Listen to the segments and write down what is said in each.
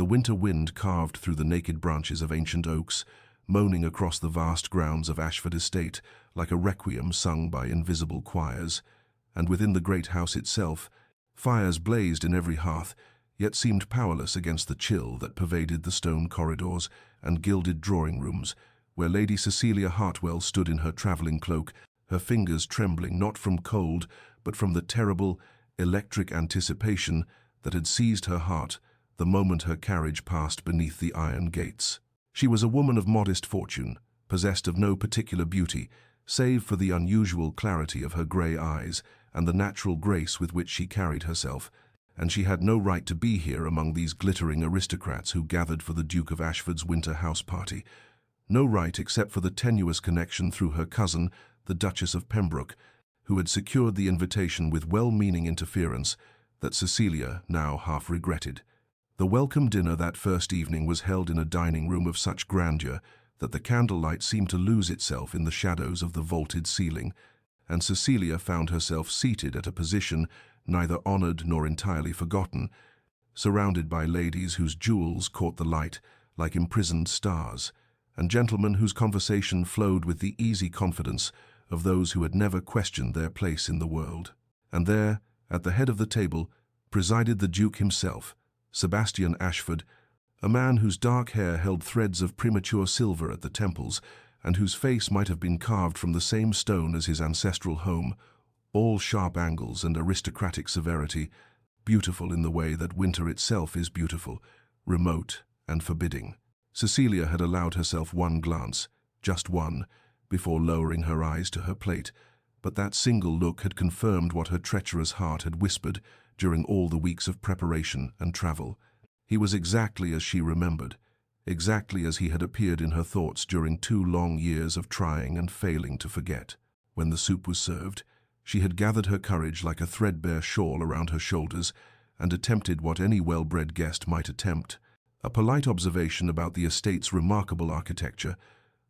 The winter wind carved through the naked branches of ancient oaks, moaning across the vast grounds of Ashford Estate like a requiem sung by invisible choirs, and within the great house itself, fires blazed in every hearth, yet seemed powerless against the chill that pervaded the stone corridors and gilded drawing rooms, where Lady Cecilia Hartwell stood in her travelling cloak, her fingers trembling not from cold, but from the terrible, electric anticipation that had seized her heart the moment her carriage passed beneath the iron gates. She was a woman of modest fortune, possessed of no particular beauty, save for the unusual clarity of her grey eyes and the natural grace with which she carried herself, and she had no right to be here among these glittering aristocrats who gathered for the Duke of Ashford's winter house party. No right except for the tenuous connection through her cousin, the Duchess of Pembroke, who had secured the invitation with well-meaning interference that Cecilia now half regretted. The welcome dinner that first evening was held in a dining room of such grandeur that the candlelight seemed to lose itself in the shadows of the vaulted ceiling, and Cecilia found herself seated at a position neither honoured nor entirely forgotten, surrounded by ladies whose jewels caught the light like imprisoned stars, and gentlemen whose conversation flowed with the easy confidence of those who had never questioned their place in the world. And there, at the head of the table, presided the Duke himself, Sebastian Ashford, a man whose dark hair held threads of premature silver at the temples, and whose face might have been carved from the same stone as his ancestral home, all sharp angles and aristocratic severity, beautiful in the way that winter itself is beautiful, remote and forbidding. Cecilia had allowed herself one glance, just one, before lowering her eyes to her plate, but that single look had confirmed what her treacherous heart had whispered during all the weeks of preparation and travel. He was exactly as she remembered, exactly as he had appeared in her thoughts during 2 long years of trying and failing to forget. When the soup was served, she had gathered her courage like a threadbare shawl around her shoulders and attempted what any well-bred guest might attempt, a polite observation about the estate's remarkable architecture,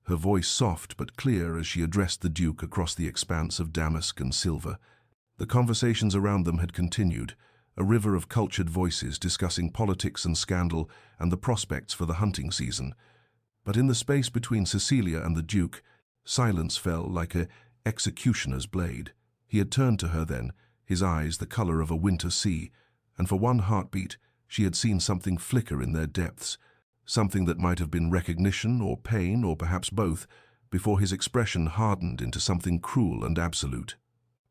her voice soft but clear as she addressed the Duke across the expanse of damask and silver. The conversations around them had continued, a river of cultured voices discussing politics and scandal and the prospects for the hunting season. But in the space between Cecilia and the Duke, silence fell like an executioner's blade. He had turned to her then, his eyes the colour of a winter sea, and for one heartbeat she had seen something flicker in their depths, something that might have been recognition or pain or perhaps both, before his expression hardened into something cruel and absolute.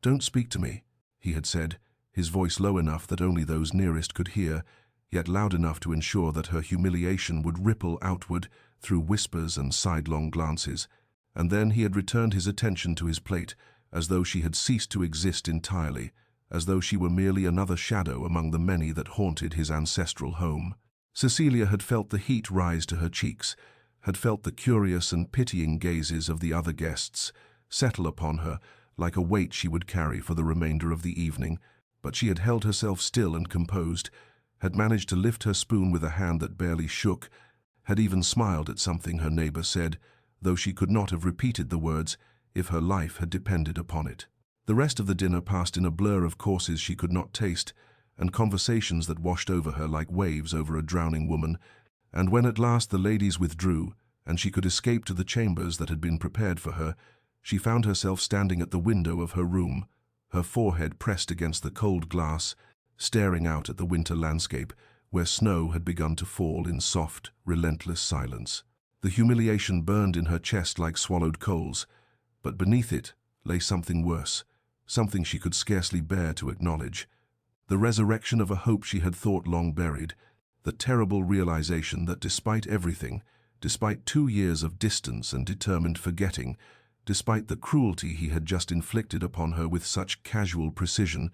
"Don't speak to me," he had said, his voice low enough that only those nearest could hear, yet loud enough to ensure that her humiliation would ripple outward through whispers and sidelong glances. And then he had returned his attention to his plate, as though she had ceased to exist entirely, as though she were merely another shadow among the many that haunted his ancestral home. Cecilia had felt the heat rise to her cheeks, had felt the curious and pitying gazes of the other guests settle upon her like a weight she would carry for the remainder of the evening, but she had held herself still and composed, had managed to lift her spoon with a hand that barely shook, had even smiled at something her neighbour said, though she could not have repeated the words if her life had depended upon it. The rest of the dinner passed in a blur of courses she could not taste, and conversations that washed over her like waves over a drowning woman, and when at last the ladies withdrew, and she could escape to the chambers that had been prepared for her, she found herself standing at the window of her room, her forehead pressed against the cold glass, staring out at the winter landscape, where snow had begun to fall in soft, relentless silence. The humiliation burned in her chest like swallowed coals, but beneath it lay something worse, something she could scarcely bear to acknowledge. The resurrection of a hope she had thought long buried, the terrible realization that despite everything, despite 2 years of distance and determined forgetting, despite the cruelty he had just inflicted upon her with such casual precision,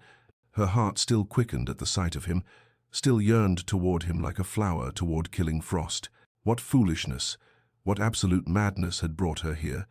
her heart still quickened at the sight of him, still yearned toward him like a flower toward killing frost. What foolishness, what absolute madness had brought her here,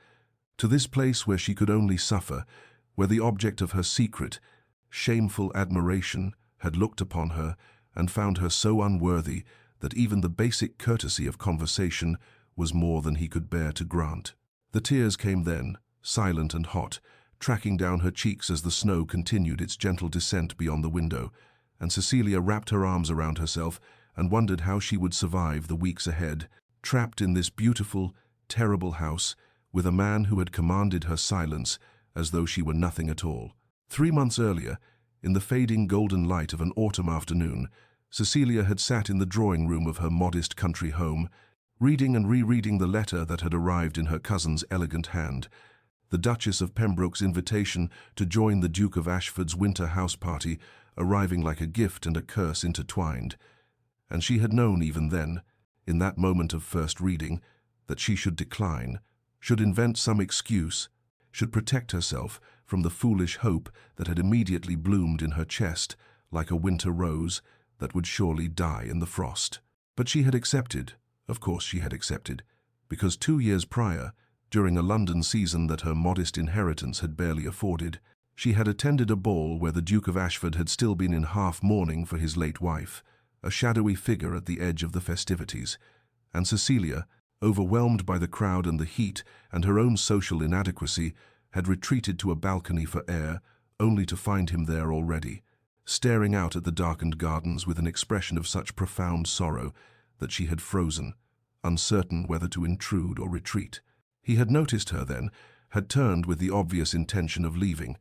to this place where she could only suffer, where the object of her secret, shameful admiration had looked upon her and found her so unworthy that even the basic courtesy of conversation was more than he could bear to grant. The tears came then, silent and hot, tracking down her cheeks as the snow continued its gentle descent beyond the window, and Cecilia wrapped her arms around herself and wondered how she would survive the weeks ahead, trapped in this beautiful, terrible house with a man who had commanded her silence as though she were nothing at all. 3 months earlier, in the fading golden light of an autumn afternoon, Cecilia had sat in the drawing room of her modest country home, reading and rereading the letter that had arrived in her cousin's elegant hand, the Duchess of Pembroke's invitation to join the Duke of Ashford's winter house party, arriving like a gift and a curse intertwined. And she had known even then, in that moment of first reading, that she should decline, should invent some excuse, should protect herself from the foolish hope that had immediately bloomed in her chest like a winter rose that would surely die in the frost. But she had accepted, of course she had accepted, because 2 years prior, during a London season that her modest inheritance had barely afforded, she had attended a ball where the Duke of Ashford had still been in half mourning for his late wife, a shadowy figure at the edge of the festivities, and Cecilia, overwhelmed by the crowd and the heat and her own social inadequacy, had retreated to a balcony for air, only to find him there already, staring out at the darkened gardens with an expression of such profound sorrow that she had frozen, uncertain whether to intrude or retreat. He had noticed her then, had turned with the obvious intention of leaving,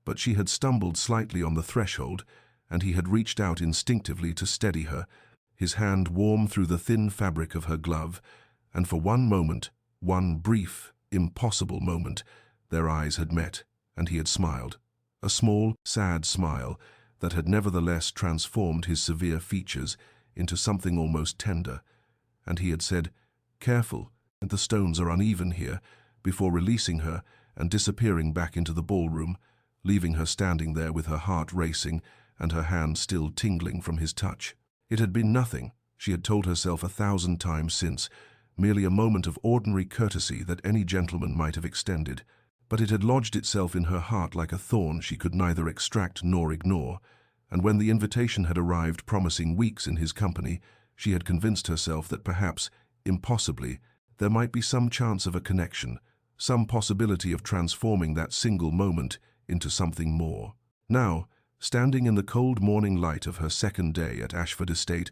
but she had stumbled slightly on the threshold, and he had reached out instinctively to steady her, his hand warm through the thin fabric of her glove, and for one moment, one brief, impossible moment, their eyes had met, and he had smiled, a small, sad smile that had nevertheless transformed his severe features into something almost tender, and he had said, "Careful, and the stones are uneven here," before releasing her and disappearing back into the ballroom, leaving her standing there with her heart racing and her hand still tingling from his touch. It had been nothing, she had told herself 1,000 times since, merely a moment of ordinary courtesy that any gentleman might have extended, but it had lodged itself in her heart like a thorn she could neither extract nor ignore, and when the invitation had arrived promising weeks in his company, she had convinced herself that perhaps, impossibly, there might be some chance of a connection, some possibility of transforming that single moment into something more. Now, standing in the cold morning light of her second day at Ashford Estate,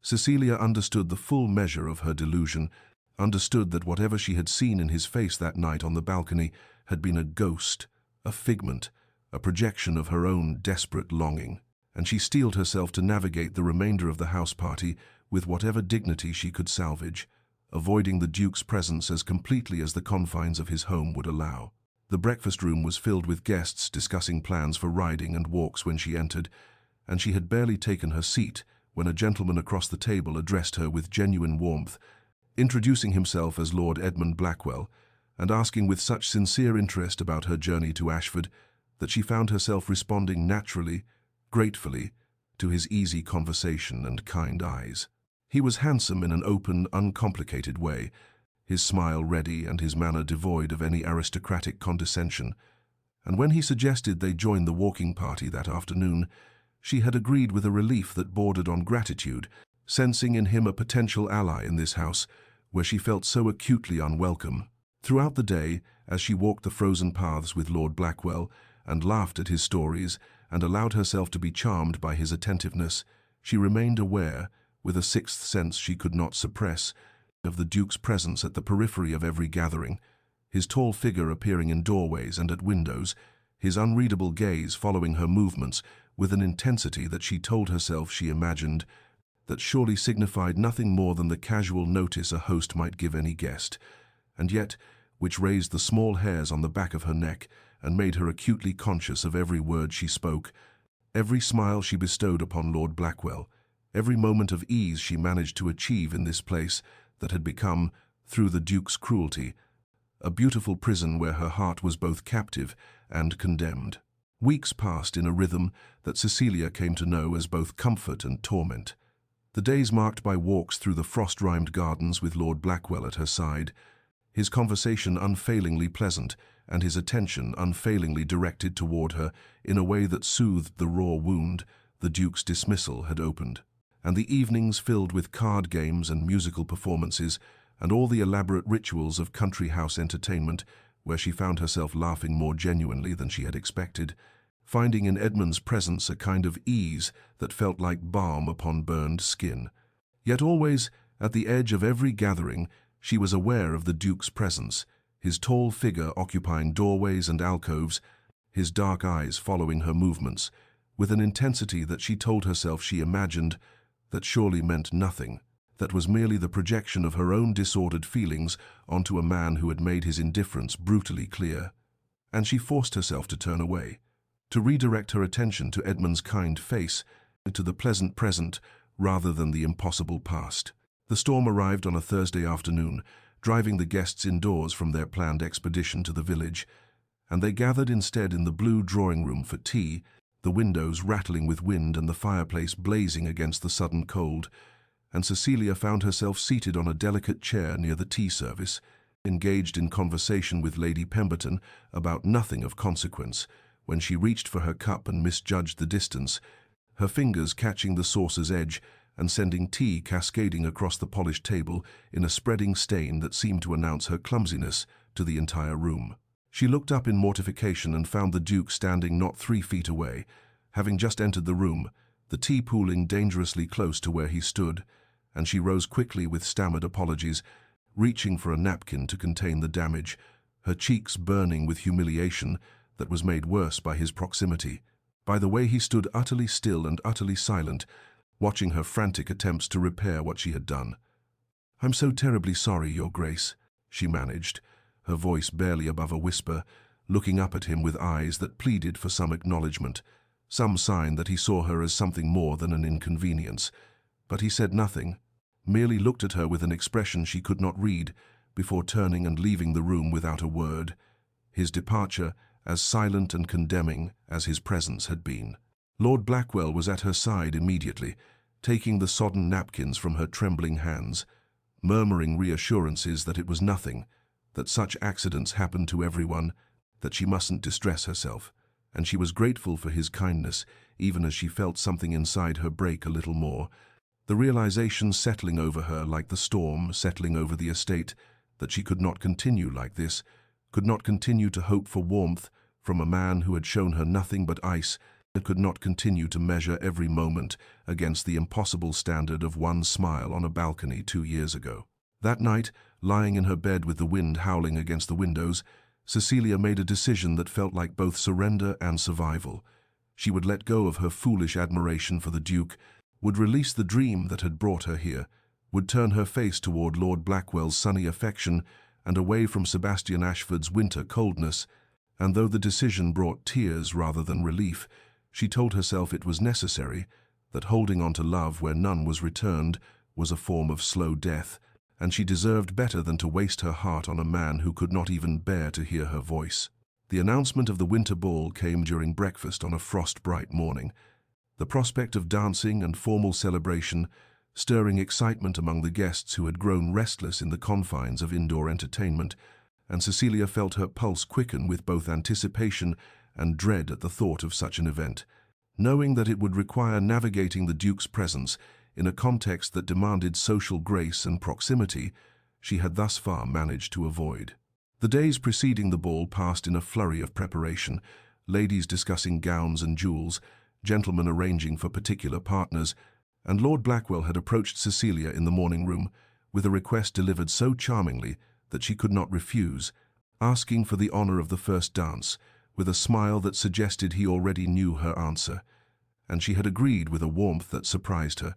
Cecilia understood the full measure of her delusion, understood that whatever she had seen in his face that night on the balcony had been a ghost, a figment, a projection of her own desperate longing, and she steeled herself to navigate the remainder of the house party with whatever dignity she could salvage, avoiding the Duke's presence as completely as the confines of his home would allow. The breakfast room was filled with guests discussing plans for riding and walks when she entered, and she had barely taken her seat when a gentleman across the table addressed her with genuine warmth, introducing himself as Lord Edmund Blackwell, and asking with such sincere interest about her journey to Ashford that she found herself responding naturally, gratefully, to his easy conversation and kind eyes. He was handsome in an open, uncomplicated way, his smile ready and his manner devoid of any aristocratic condescension, and when he suggested they join the walking party that afternoon, she had agreed with a relief that bordered on gratitude, sensing in him a potential ally in this house, where she felt so acutely unwelcome. Throughout the day, as she walked the frozen paths with Lord Blackwell, and laughed at his stories, and allowed herself to be charmed by his attentiveness, she remained aware, with a sixth sense she could not suppress, of the Duke's presence at the periphery of every gathering, his tall figure appearing in doorways and at windows, his unreadable gaze following her movements with an intensity that she told herself she imagined that surely signified nothing more than the casual notice a host might give any guest, and yet which raised the small hairs on the back of her neck and made her acutely conscious of every word she spoke, every smile she bestowed upon Lord Blackwell, every moment of ease she managed to achieve in this place that had become, through the Duke's cruelty, a beautiful prison where her heart was both captive and condemned. Weeks passed in a rhythm that Cecilia came to know as both comfort and torment. The days marked by walks through the frost-rimed gardens with Lord Blackwell at her side, his conversation unfailingly pleasant and his attention unfailingly directed toward her in a way that soothed the raw wound the Duke's dismissal had opened, and the evenings filled with card games and musical performances and all the elaborate rituals of country house entertainment, where she found herself laughing more genuinely than she had expected, finding in Edmund's presence a kind of ease that felt like balm upon burned skin. Yet always, at the edge of every gathering, she was aware of the Duke's presence, his tall figure occupying doorways and alcoves, his dark eyes following her movements, with an intensity that she told herself she imagined that surely meant nothing, that was merely the projection of her own disordered feelings onto a man who had made his indifference brutally clear. And she forced herself to turn away, to redirect her attention to Edmund's kind face, to the pleasant present rather than the impossible past. The storm arrived on a Thursday afternoon, driving the guests indoors from their planned expedition to the village, and they gathered instead in the blue drawing-room for tea, the windows rattling with wind and the fireplace blazing against the sudden cold, and Cecilia found herself seated on a delicate chair near the tea service, engaged in conversation with Lady Pemberton about nothing of consequence, when she reached for her cup and misjudged the distance, her fingers catching the saucer's edge and sending tea cascading across the polished table in a spreading stain that seemed to announce her clumsiness to the entire room. She looked up in mortification and found the Duke standing not 3 feet away, having just entered the room, the tea pooling dangerously close to where he stood, and she rose quickly with stammered apologies, reaching for a napkin to contain the damage, her cheeks burning with humiliation that was made worse by his proximity, by the way he stood utterly still and utterly silent, watching her frantic attempts to repair what she had done. "I'm so terribly sorry, Your Grace," she managed, her voice barely above a whisper, looking up at him with eyes that pleaded for some acknowledgement, some sign that he saw her as something more than an inconvenience. But he said nothing, merely looked at her with an expression she could not read, before turning and leaving the room without a word, his departure as silent and condemning as his presence had been. Lord Blackwell was at her side immediately, taking the sodden napkins from her trembling hands, murmuring reassurances that it was nothing, that such accidents happened to everyone, that she mustn't distress herself, and she was grateful for his kindness, even as she felt something inside her break a little more, the realization settling over her like the storm settling over the estate, that she could not continue like this, could not continue to hope for warmth from a man who had shown her nothing but ice, and could not continue to measure every moment against the impossible standard of one smile on a balcony 2 years ago. That night, lying in her bed with the wind howling against the windows, Cecilia made a decision that felt like both surrender and survival. She would let go of her foolish admiration for the Duke, would release the dream that had brought her here, would turn her face toward Lord Blackwell's sunny affection and away from Sebastian Ashford's winter coldness, and though the decision brought tears rather than relief, she told herself it was necessary, that holding on to love where none was returned was a form of slow death, and she deserved better than to waste her heart on a man who could not even bear to hear her voice. The announcement of the winter ball came during breakfast on a frost-bright morning, the prospect of dancing and formal celebration stirring excitement among the guests who had grown restless in the confines of indoor entertainment, and Cecilia felt her pulse quicken with both anticipation and dread at the thought of such an event, knowing that it would require navigating the Duke's presence in a context that demanded social grace and proximity she had thus far managed to avoid. The days preceding the ball passed in a flurry of preparation, ladies discussing gowns and jewels, gentlemen arranging for particular partners, and Lord Blackwell had approached Cecilia in the morning room with a request delivered so charmingly that she could not refuse, asking for the honor of the first dance, with a smile that suggested he already knew her answer, and she had agreed with a warmth that surprised her,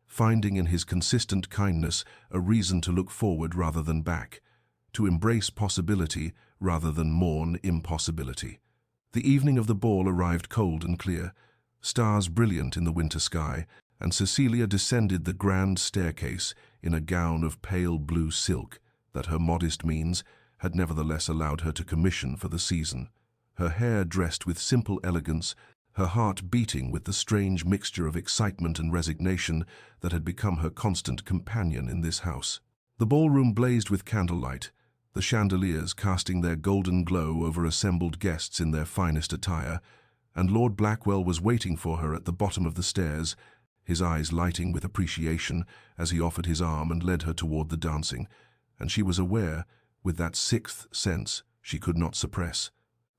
finding in his consistent kindness a reason to look forward rather than back, to embrace possibility rather than mourn impossibility. The evening of the ball arrived cold and clear, stars brilliant in the winter sky, and Cecilia descended the grand staircase in a gown of pale blue silk that her modest means had nevertheless allowed her to commission for the season, her hair dressed with simple elegance, her heart beating with the strange mixture of excitement and resignation that had become her constant companion in this house. The ballroom blazed with candlelight, the chandeliers casting their golden glow over assembled guests in their finest attire, and Lord Blackwell was waiting for her at the bottom of the stairs, his eyes lighting with appreciation as he offered his arm and led her toward the dancing, and she was aware, with that sixth sense she could not suppress,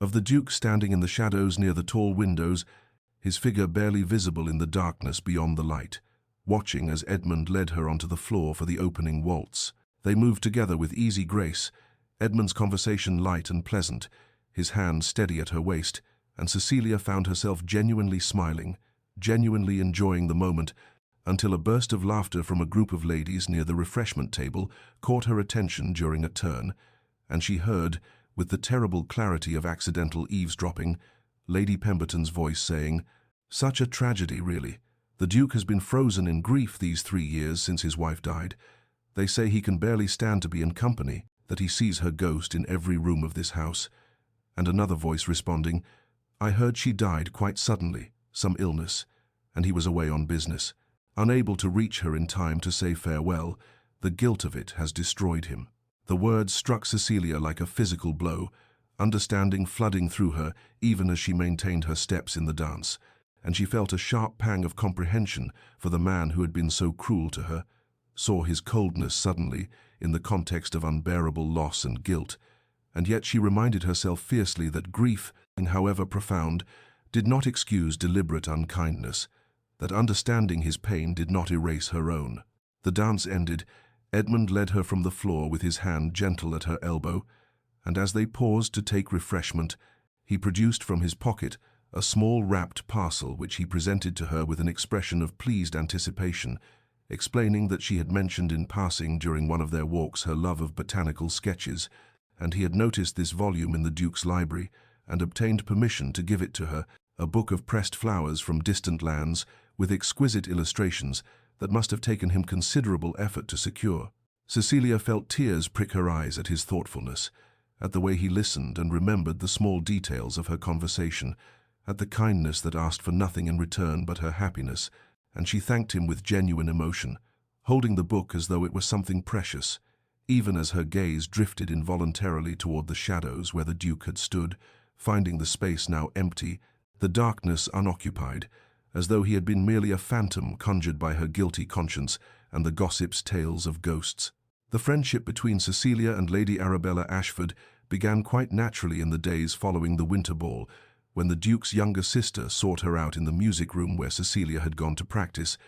of the Duke standing in the shadows near the tall windows, his figure barely visible in the darkness beyond the light, watching as Edmund led her onto the floor for the opening waltz. They moved together with easy grace, Edmund's conversation light and pleasant, his hand steady at her waist, and Cecilia found herself genuinely smiling, genuinely enjoying the moment, until a burst of laughter from a group of ladies near the refreshment table caught her attention during a turn, and she heard, with the terrible clarity of accidental eavesdropping, Lady Pemberton's voice saying, "Such a tragedy, really. The Duke has been frozen in grief these 3 years since his wife died. They say he can barely stand to be in company, that he sees her ghost in every room of this house." And another voice responding, "I heard she died quite suddenly, some illness, and he was away on business. Unable to reach her in time to say farewell, the guilt of it has destroyed him." The words struck Cecilia like a physical blow, understanding flooding through her even as she maintained her steps in the dance, and she felt a sharp pang of comprehension for the man who had been so cruel to her, saw his coldness suddenly in the context of unbearable loss and guilt, and yet she reminded herself fiercely that grief, however profound, did not excuse deliberate unkindness, that understanding his pain did not erase her own. The dance ended, Edmund led her from the floor with his hand gentle at her elbow, and as they paused to take refreshment, he produced from his pocket a small wrapped parcel which he presented to her with an expression of pleased anticipation, explaining that she had mentioned in passing during one of their walks her love of botanical sketches, and he had noticed this volume in the Duke's library and obtained permission to give it to her, a book of pressed flowers from distant lands with exquisite illustrations that must have taken him considerable effort to secure. Cecilia felt tears prick her eyes at his thoughtfulness, at the way he listened and remembered the small details of her conversation, at the kindness that asked for nothing in return but her happiness, and she thanked him with genuine emotion, holding the book as though it were something precious, even as her gaze drifted involuntarily toward the shadows where the Duke had stood, finding the space now empty, the darkness unoccupied, as though he had been merely a phantom conjured by her guilty conscience and the gossip's tales of ghosts. The friendship between Cecilia and Lady Arabella Ashford began quite naturally in the days following the winter ball, when the Duke's younger sister sought her out in the music room where Cecilia had gone to practice,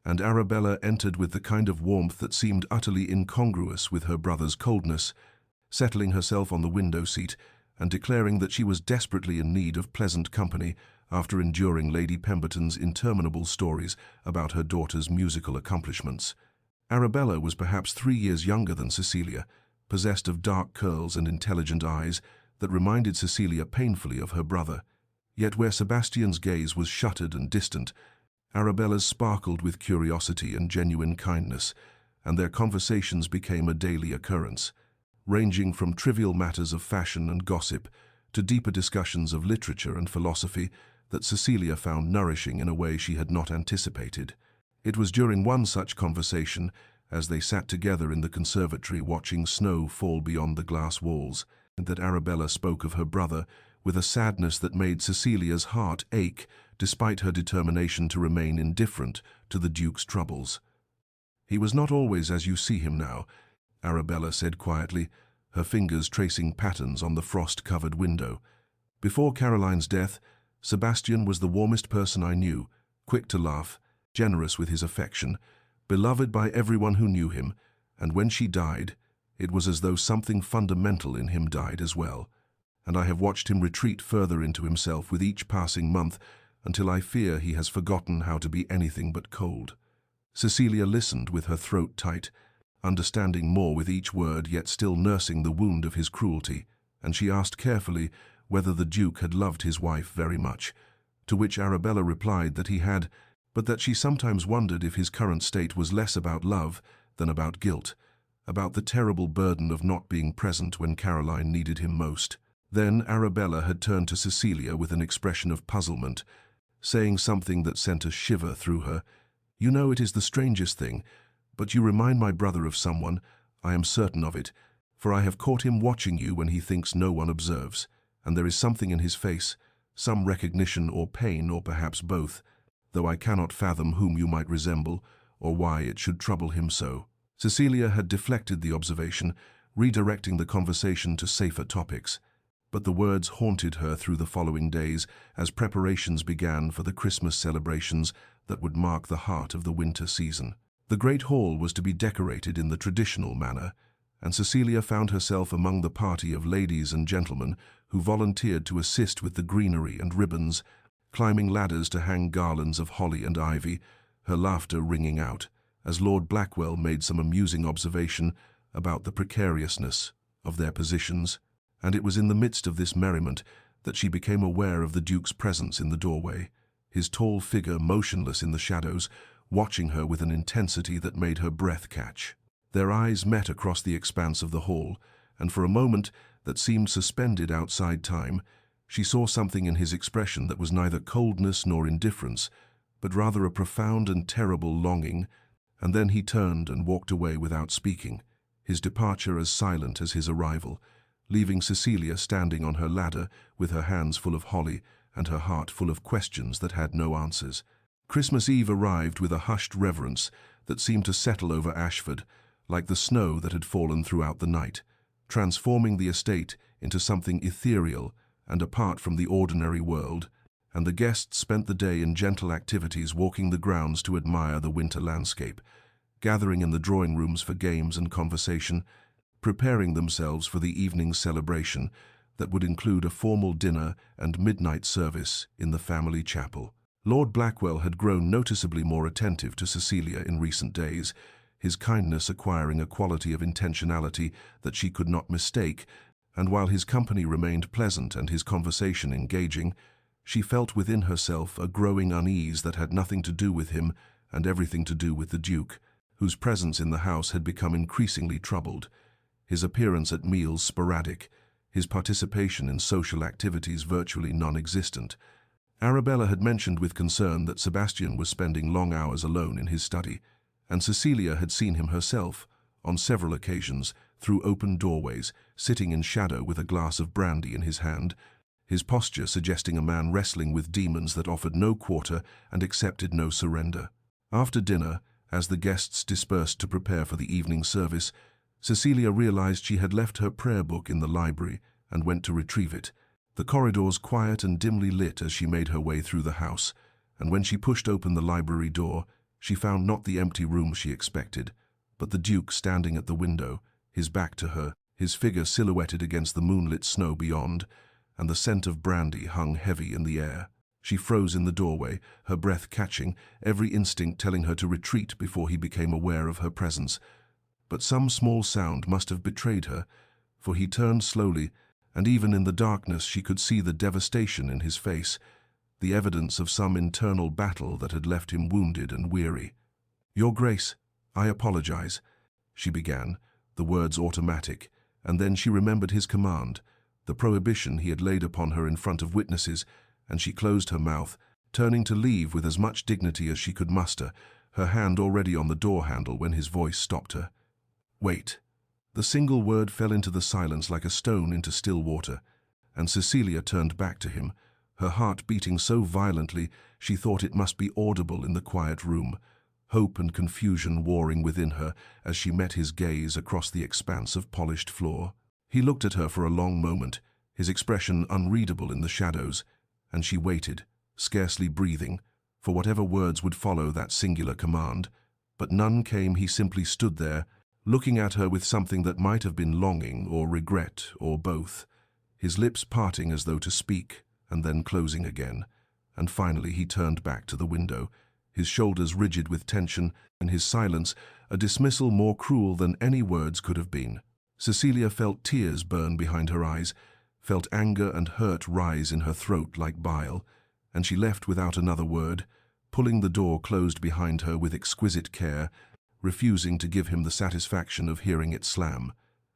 and Arabella entered with the kind of warmth that seemed utterly incongruous with her brother's coldness, settling herself on the window seat and declaring that she was desperately in need of pleasant company after enduring Lady Pemberton's interminable stories about her daughter's musical accomplishments. Arabella was perhaps 3 years younger than Cecilia, possessed of dark curls and intelligent eyes that reminded Cecilia painfully of her brother. Yet where Sebastian's gaze was shuttered and distant, Arabella's sparkled with curiosity and genuine kindness, and their conversations became a daily occurrence, ranging from trivial matters of fashion and gossip to deeper discussions of literature and philosophy that Cecilia found nourishing in a way she had not anticipated. It was during one such conversation, as they sat together in the conservatory watching snow fall beyond the glass walls, that Arabella spoke of her brother with a sadness that made Cecilia's heart ache despite her determination to remain indifferent to the Duke's troubles. "He was not always as you see him now," Arabella said quietly, her fingers tracing patterns on the frost-covered window. "Before Caroline's death, Sebastian was the warmest person I knew, quick to laugh, generous with his affection, beloved by everyone who knew him, and when she died, it was as though something fundamental in him died as well, and I have watched him retreat further into himself with each passing month until I fear he has forgotten how to be anything but cold." Cecilia listened with her throat tight, understanding more with each word yet still nursing the wound of his cruelty, and she asked carefully whether the Duke had loved his wife very much, to which Arabella replied that he had, but that she sometimes wondered if his current state was less about love than about guilt, about the terrible burden of not being present when Caroline needed him most. Then Arabella had turned to Cecilia with an expression of puzzlement, saying something that sent a shiver through her. "You know, it is the strangest thing, but you remind my brother of someone, I am certain of it, for I have caught him watching you when he thinks no one observes, and there is something in his face, some recognition or pain or perhaps both, though I cannot fathom whom you might resemble or why it should trouble him so." Cecilia had deflected the observation, redirecting the conversation to safer topics. But the words haunted her through the following days as preparations began for the Christmas celebrations that would mark the heart of the winter season. The great hall was to be decorated in the traditional manner, and Cecilia found herself among the party of ladies and gentlemen who volunteered to assist with the greenery and ribbons, climbing ladders to hang garlands of holly and ivy, her laughter ringing out, as Lord Blackwell made some amusing observation about the precariousness of their positions, and it was in the midst of this merriment that she became aware of the Duke's presence in the doorway, his tall figure motionless in the shadows, watching her with an intensity that made her breath catch. Their eyes met across the expanse of the hall, and for a moment that seemed suspended outside time, she saw something in his expression that was neither coldness nor indifference, but rather a profound and terrible longing, and then he turned and walked away without speaking, his departure as silent as his arrival, leaving Cecilia standing on her ladder with her hands full of holly and her heart full of questions that had no answers. Christmas Eve arrived with a hushed reverence that seemed to settle over Ashford, like the snow that had fallen throughout the night, transforming the estate into something ethereal and apart from the ordinary world, and the guests spent the day in gentle activities walking the grounds to admire the winter landscape, gathering in the drawing rooms for games and conversation, preparing themselves for the evening's celebration that would include a formal dinner and midnight service in the family chapel. Lord Blackwell had grown noticeably more attentive to Cecilia in recent days, his kindness acquiring a quality of intentionality that she could not mistake, and while his company remained pleasant and his conversation engaging, she felt within herself a growing unease that had nothing to do with him and everything to do with the Duke, whose presence in the house had become increasingly troubled, his appearance at meals sporadic, his participation in social activities virtually non-existent. Arabella had mentioned with concern that Sebastian was spending long hours alone in his study, and Cecilia had seen him herself, on several occasions, through open doorways, sitting in shadow with a glass of brandy in his hand, his posture suggesting a man wrestling with demons that offered no quarter and accepted no surrender. After dinner, as the guests dispersed to prepare for the evening service, Cecilia realized she had left her prayer book in the library and went to retrieve it. The corridors quiet and dimly lit as she made her way through the house, and when she pushed open the library door, she found not the empty room she expected, but the Duke standing at the window, his back to her, his figure silhouetted against the moonlit snow beyond, and the scent of brandy hung heavy in the air. She froze in the doorway, her breath catching, every instinct telling her to retreat before he became aware of her presence. But some small sound must have betrayed her, for he turned slowly, and even in the darkness she could see the devastation in his face, the evidence of some internal battle that had left him wounded and weary. "Your Grace, I apologize," she began, the words automatic, and then she remembered his command, the prohibition he had laid upon her in front of witnesses, and she closed her mouth, turning to leave with as much dignity as she could muster, her hand already on the door handle when his voice stopped her. "Wait." The single word fell into the silence like a stone into still water, and Cecilia turned back to him, her heart beating so violently she thought it must be audible in the quiet room, hope and confusion warring within her as she met his gaze across the expanse of polished floor. He looked at her for a long moment, his expression unreadable in the shadows, and she waited, scarcely breathing, for whatever words would follow that singular command. But none came. He simply stood there, looking at her with something that might have been longing or regret or both, his lips parting as though to speak, and then closing again, and finally he turned back to the window, his shoulders rigid with tension, and his silence a dismissal more cruel than any words could have been. Cecilia felt tears burn behind her eyes, felt anger and hurt rise in her throat like bile, and she left without another word, pulling the door closed behind her with exquisite care, refusing to give him the satisfaction of hearing it slam,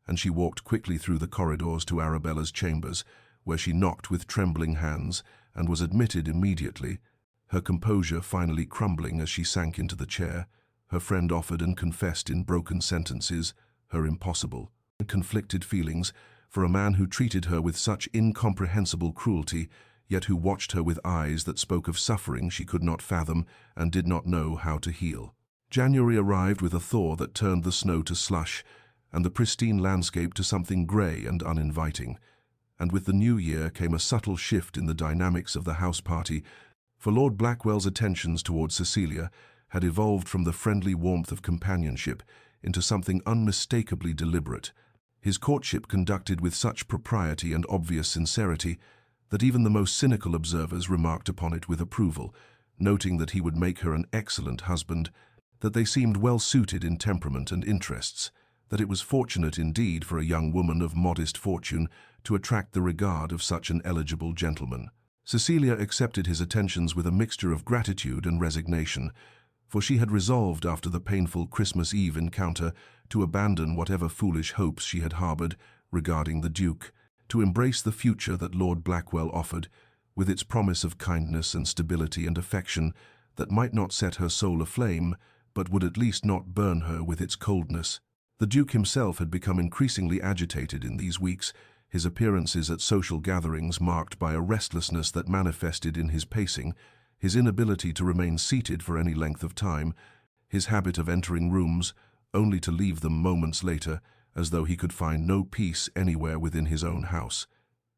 and she walked quickly through the corridors to Arabella's chambers, where she knocked with trembling hands and was admitted immediately, her composure finally crumbling as she sank into the chair. Her friend offered and confessed in broken sentences her impossible and conflicted feelings for a man who treated her with such incomprehensible cruelty, yet who watched her with eyes that spoke of suffering she could not fathom and did not know how to heal. January arrived with a thaw that turned the snow to slush and the pristine landscape to something grey and uninviting. And with the new year came a subtle shift in the dynamics of the house party, for Lord Blackwell's attentions towards Cecilia had evolved from the friendly warmth of companionship into something unmistakably deliberate. His courtship conducted with such propriety and obvious sincerity that even the most cynical observers remarked upon it with approval, noting that he would make her an excellent husband, that they seemed well suited in temperament and interests, that it was fortunate indeed for a young woman of modest fortune to attract the regard of such an eligible gentleman. Cecilia accepted his attentions with a mixture of gratitude and resignation, for she had resolved after the painful Christmas Eve encounter to abandon whatever foolish hopes she had harbored regarding the Duke, to embrace the future that Lord Blackwell offered, with its promise of kindness and stability and affection that might not set her soul aflame, but would at least not burn her with its coldness. The Duke himself had become increasingly agitated in these weeks, his appearances at social gatherings marked by a restlessness that manifested in his pacing, his inability to remain seated for any length of time, his habit of entering rooms only to leave them moments later, as though he could find no peace anywhere within his own house.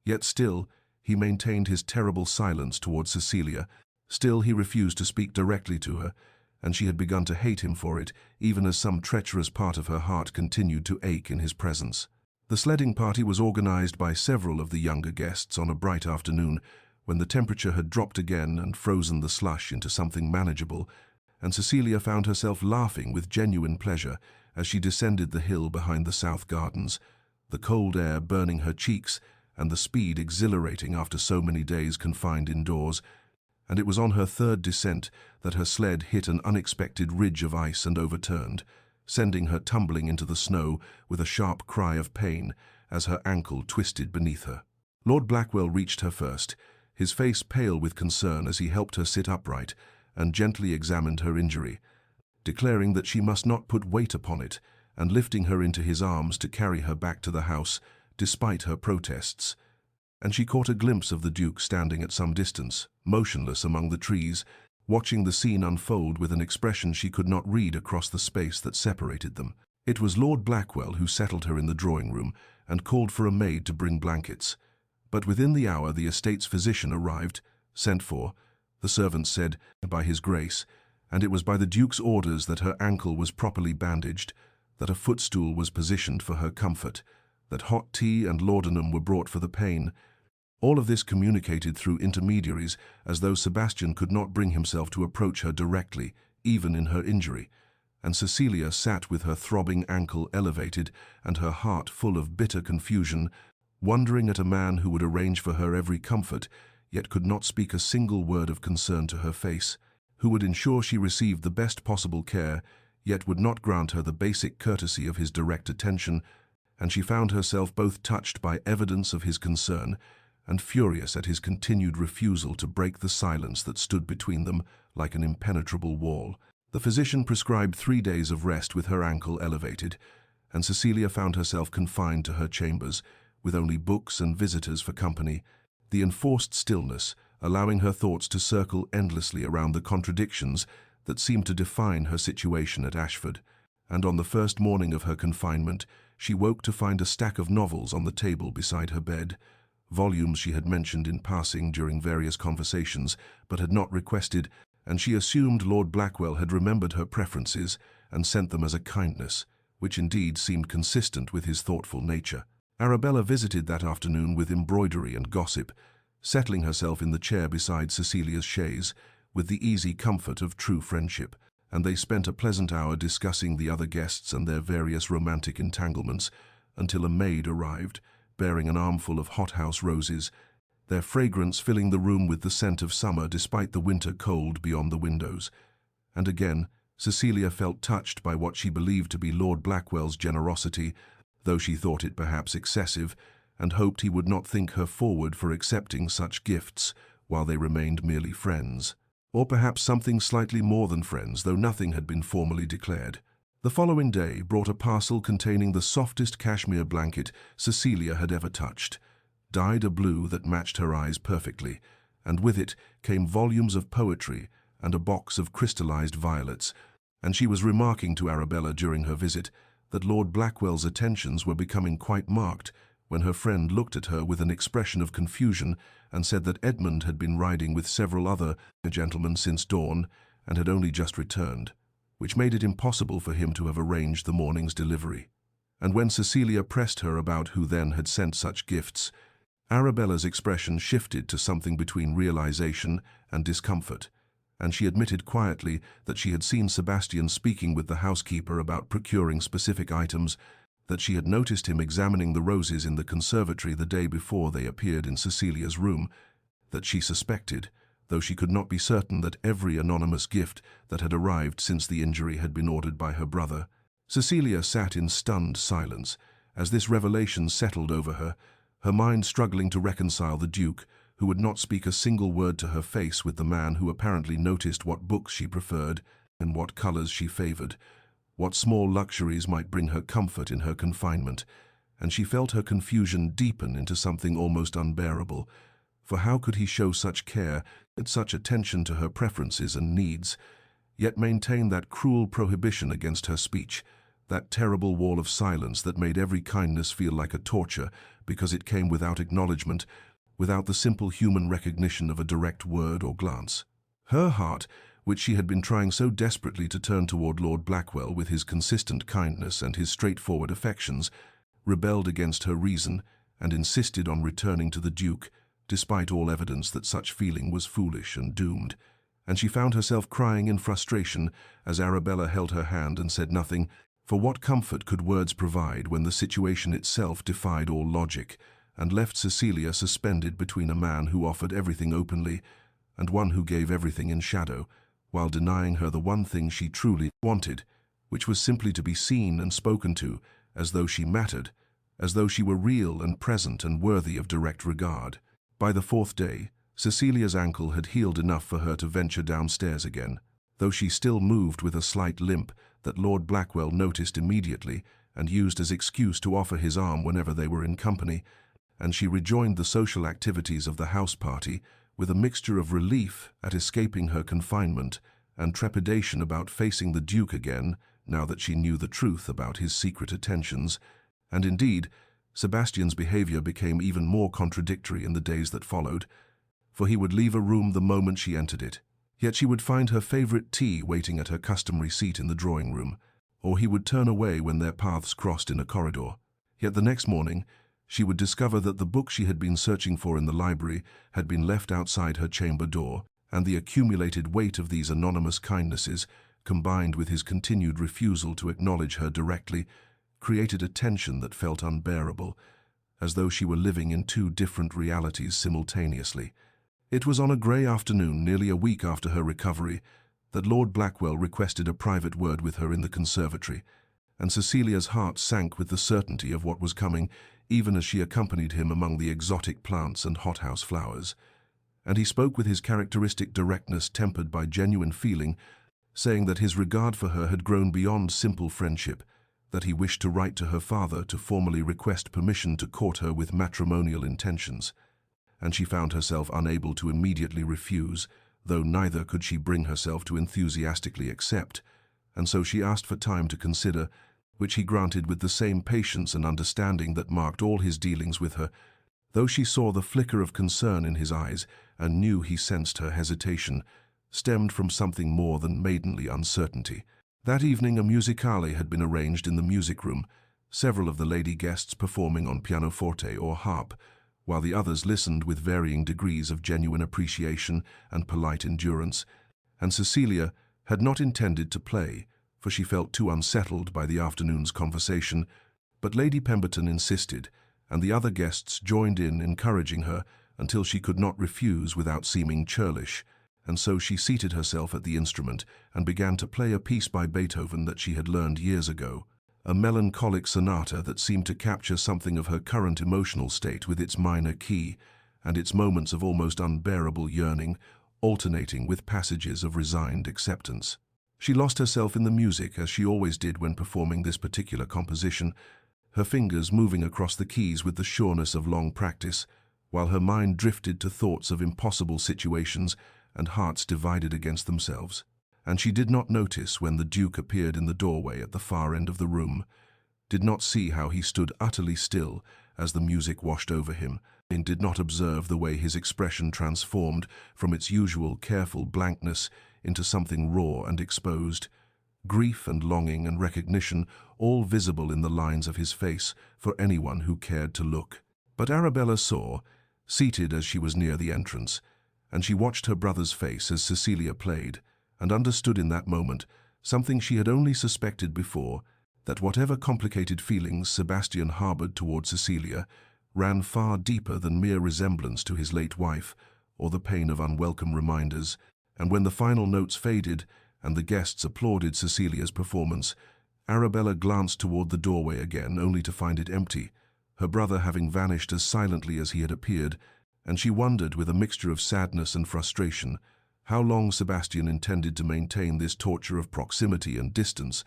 Yet still, he maintained his terrible silence towards Cecilia. Still, he refused to speak directly to her, and she had begun to hate him for it, even as some treacherous part of her heart continued to ache in his presence. The sledding party was organized by several of the younger guests on a bright afternoon, when the temperature had dropped again and frozen the slush into something manageable, and Cecilia found herself laughing with genuine pleasure as she descended the hill behind the south gardens, the cold air burning her cheeks and the speed exhilarating after so many days confined indoors. And it was on her third descent that her sled hit an unexpected ridge of ice and overturned, sending her tumbling into the snow with a sharp cry of pain as her ankle twisted beneath her. Lord Blackwell reached her first, his face pale with concern as he helped her sit upright and gently examined her injury, declaring that she must not put weight upon it, and lifting her into his arms to carry her back to the house, despite her protests. And she caught a glimpse of the Duke standing at some distance, motionless among the trees, watching the scene unfold with an expression she could not read across the space that separated them. It was Lord Blackwell who settled her in the drawing-room and called for a maid to bring blankets. But within the hour the estate's physician arrived, sent for, the servant said, by his grace, and it was by the Duke's orders that her ankle was properly bandaged, that a footstool was positioned for her comfort, that hot tea and laudanum were brought for the pain. All of this communicated through intermediaries, as though Sebastian could not bring himself to approach her directly, even in her injury, and Cecilia sat with her throbbing ankle elevated and her heart full of bitter confusion, wondering at a man who would arrange for her every comfort, yet could not speak a single word of concern to her face, who would ensure she received the best possible care, yet would not grant her the basic courtesy of his direct attention, and she found herself both touched by evidence of his concern and furious at his continued refusal to break the silence that stood between them like an impenetrable wall. The physician prescribed 3 days of rest with her ankle elevated, and Cecilia found herself confined to her chambers, with only books and visitors for company, the enforced stillness allowing her thoughts to circle endlessly around the contradictions that seemed to define her situation at Ashford. And on the first morning of her confinement, she woke to find a stack of novels on the table beside her bed, volumes she had mentioned in passing during various conversations, but had not requested, and she assumed Lord Blackwell had remembered her preferences and sent them as a kindness, which indeed seemed consistent with his thoughtful nature. Arabella visited that afternoon with embroidery and gossip, settling herself in the chair beside Cecilia's chaise, with the easy comfort of true friendship, and they spent a pleasant hour discussing the other guests and their various romantic entanglements, until a maid arrived, bearing an armful of hothouse roses, their fragrance filling the room with the scent of summer despite the winter cold beyond the windows. And again, Cecilia felt touched by what she believed to be Lord Blackwell's generosity, though she thought it perhaps excessive, and hoped he would not think her forward for accepting such gifts while they remained merely friends. Or perhaps something slightly more than friends, though nothing had been formally declared. The following day brought a parcel containing the softest cashmere blanket Cecilia had ever touched, dyed a blue that matched her eyes perfectly, and with it came volumes of poetry and a box of crystallized violets, and she was remarking to Arabella during her visit that Lord Blackwell's attentions were becoming quite marked when her friend looked at her with an expression of confusion and said that Edmund had been riding with several other gentlemen since dawn and had only just returned, which made it impossible for him to have arranged the morning's delivery. And when Cecilia pressed her about who then had sent such gifts, Arabella's expression shifted to something between realization and discomfort, and she admitted quietly that she had seen Sebastian speaking with the housekeeper about procuring specific items, that she had noticed him examining the roses in the conservatory the day before they appeared in Cecilia's room, that she suspected, though she could not be certain, that every anonymous gift that had arrived since the injury had been ordered by her brother. Cecilia sat in stunned silence as this revelation settled over her, her mind struggling to reconcile the Duke, who would not speak a single word to her face, with the man who apparently noticed what books she preferred and what colors she favored, what small luxuries might bring her comfort in her confinement, and she felt her confusion deepen into something almost unbearable. For how could he show such care and such attention to her preferences and needs, yet maintain that cruel prohibition against her speech, that terrible wall of silence that made every kindness feel like a torture because it came without acknowledgement, without the simple human recognition of a direct word or glance? Her heart, which she had been trying so desperately to turn toward Lord Blackwell with his consistent kindness and his straightforward affections, rebelled against her reason and insisted on returning to the Duke, despite all evidence that such feeling was foolish and doomed. And she found herself crying in frustration as Arabella held her hand and said nothing, for what comfort could words provide when the situation itself defied all logic, and left Cecilia suspended between a man who offered everything openly and one who gave everything in shadow, while denying her the one thing she truly wanted, which was simply to be seen and spoken to as though she mattered, as though she were real and present and worthy of direct regard. By the fourth day, Cecilia's ankle had healed enough for her to venture downstairs again, though she still moved with a slight limp that Lord Blackwell noticed immediately and used as excuse to offer his arm whenever they were in company, and she rejoined the social activities of the house party with a mixture of relief at escaping her confinement and trepidation about facing the Duke again, now that she knew the truth about his secret attentions. And indeed, Sebastian's behavior became even more contradictory in the days that followed, for he would leave a room the moment she entered it, yet she would find her favorite tea waiting at her customary seat in the drawing-room, or he would turn away when their paths crossed in a corridor. Yet the next morning, she would discover that the book she had been searching for in the library had been left outside her chamber door, and the accumulated weight of these anonymous kindnesses, combined with his continued refusal to acknowledge her directly, created a tension that felt unbearable, as though she were living in two different realities simultaneously. It was on a grey afternoon, nearly a week after her recovery, that Lord Blackwell requested a private word with her in the conservatory, and Cecilia's heart sank with the certainty of what was coming, even as she accompanied him among the exotic plants and hothouse flowers. And he spoke with his characteristic directness tempered by genuine feeling, saying that his regard for her had grown beyond simple friendship, that he wished to write to her father to formally request permission to court her with matrimonial intentions. And she found herself unable to immediately refuse, though neither could she bring herself to enthusiastically accept, and so she asked for time to consider, which he granted with the same patience and understanding that marked all his dealings with her, though she saw the flicker of concern in his eyes and knew he sensed her hesitation, stemmed from something more than maidenly uncertainty. That evening a musicale had been arranged in the music room, several of the lady guests performing on pianoforte or harp, while the others listened with varying degrees of genuine appreciation and polite endurance, and Cecilia had not intended to play, for she felt too unsettled by the afternoon's conversation, but Lady Pemberton insisted, and the other guests joined in encouraging her until she could not refuse without seeming churlish, and so she seated herself at the instrument and began to play a piece by Beethoven that she had learned years ago, a melancholic sonata that seemed to capture something of her current emotional state with its minor key and its moments of almost unbearable yearning, alternating with passages of resigned acceptance. She lost herself in the music, as she always did when performing this particular composition, her fingers moving across the keys with the sureness of long practice, while her mind drifted to thoughts of impossible situations and hearts divided against themselves. And she did not notice when the Duke appeared in the doorway at the far end of the room, did not see how he stood utterly still as the music washed over him, and did not observe the way his expression transformed from its usual careful blankness into something raw and exposed. Grief and longing and recognition all visible in the lines of his face for anyone who cared to look. But Arabella saw, seated as she was near the entrance, and she watched her brother's face as Cecilia played, and understood in that moment something she had only suspected before, that whatever complicated feelings Sebastian harbored toward Cecilia ran far deeper than mere resemblance to his late wife or the pain of unwelcome reminders. And when the final notes faded and the guests applauded Cecilia's performance, Arabella glanced toward the doorway again, only to find it empty, her brother having vanished as silently as he had appeared, and she wondered with a mixture of sadness and frustration how long Sebastian intended to maintain this torture of proximity and distance,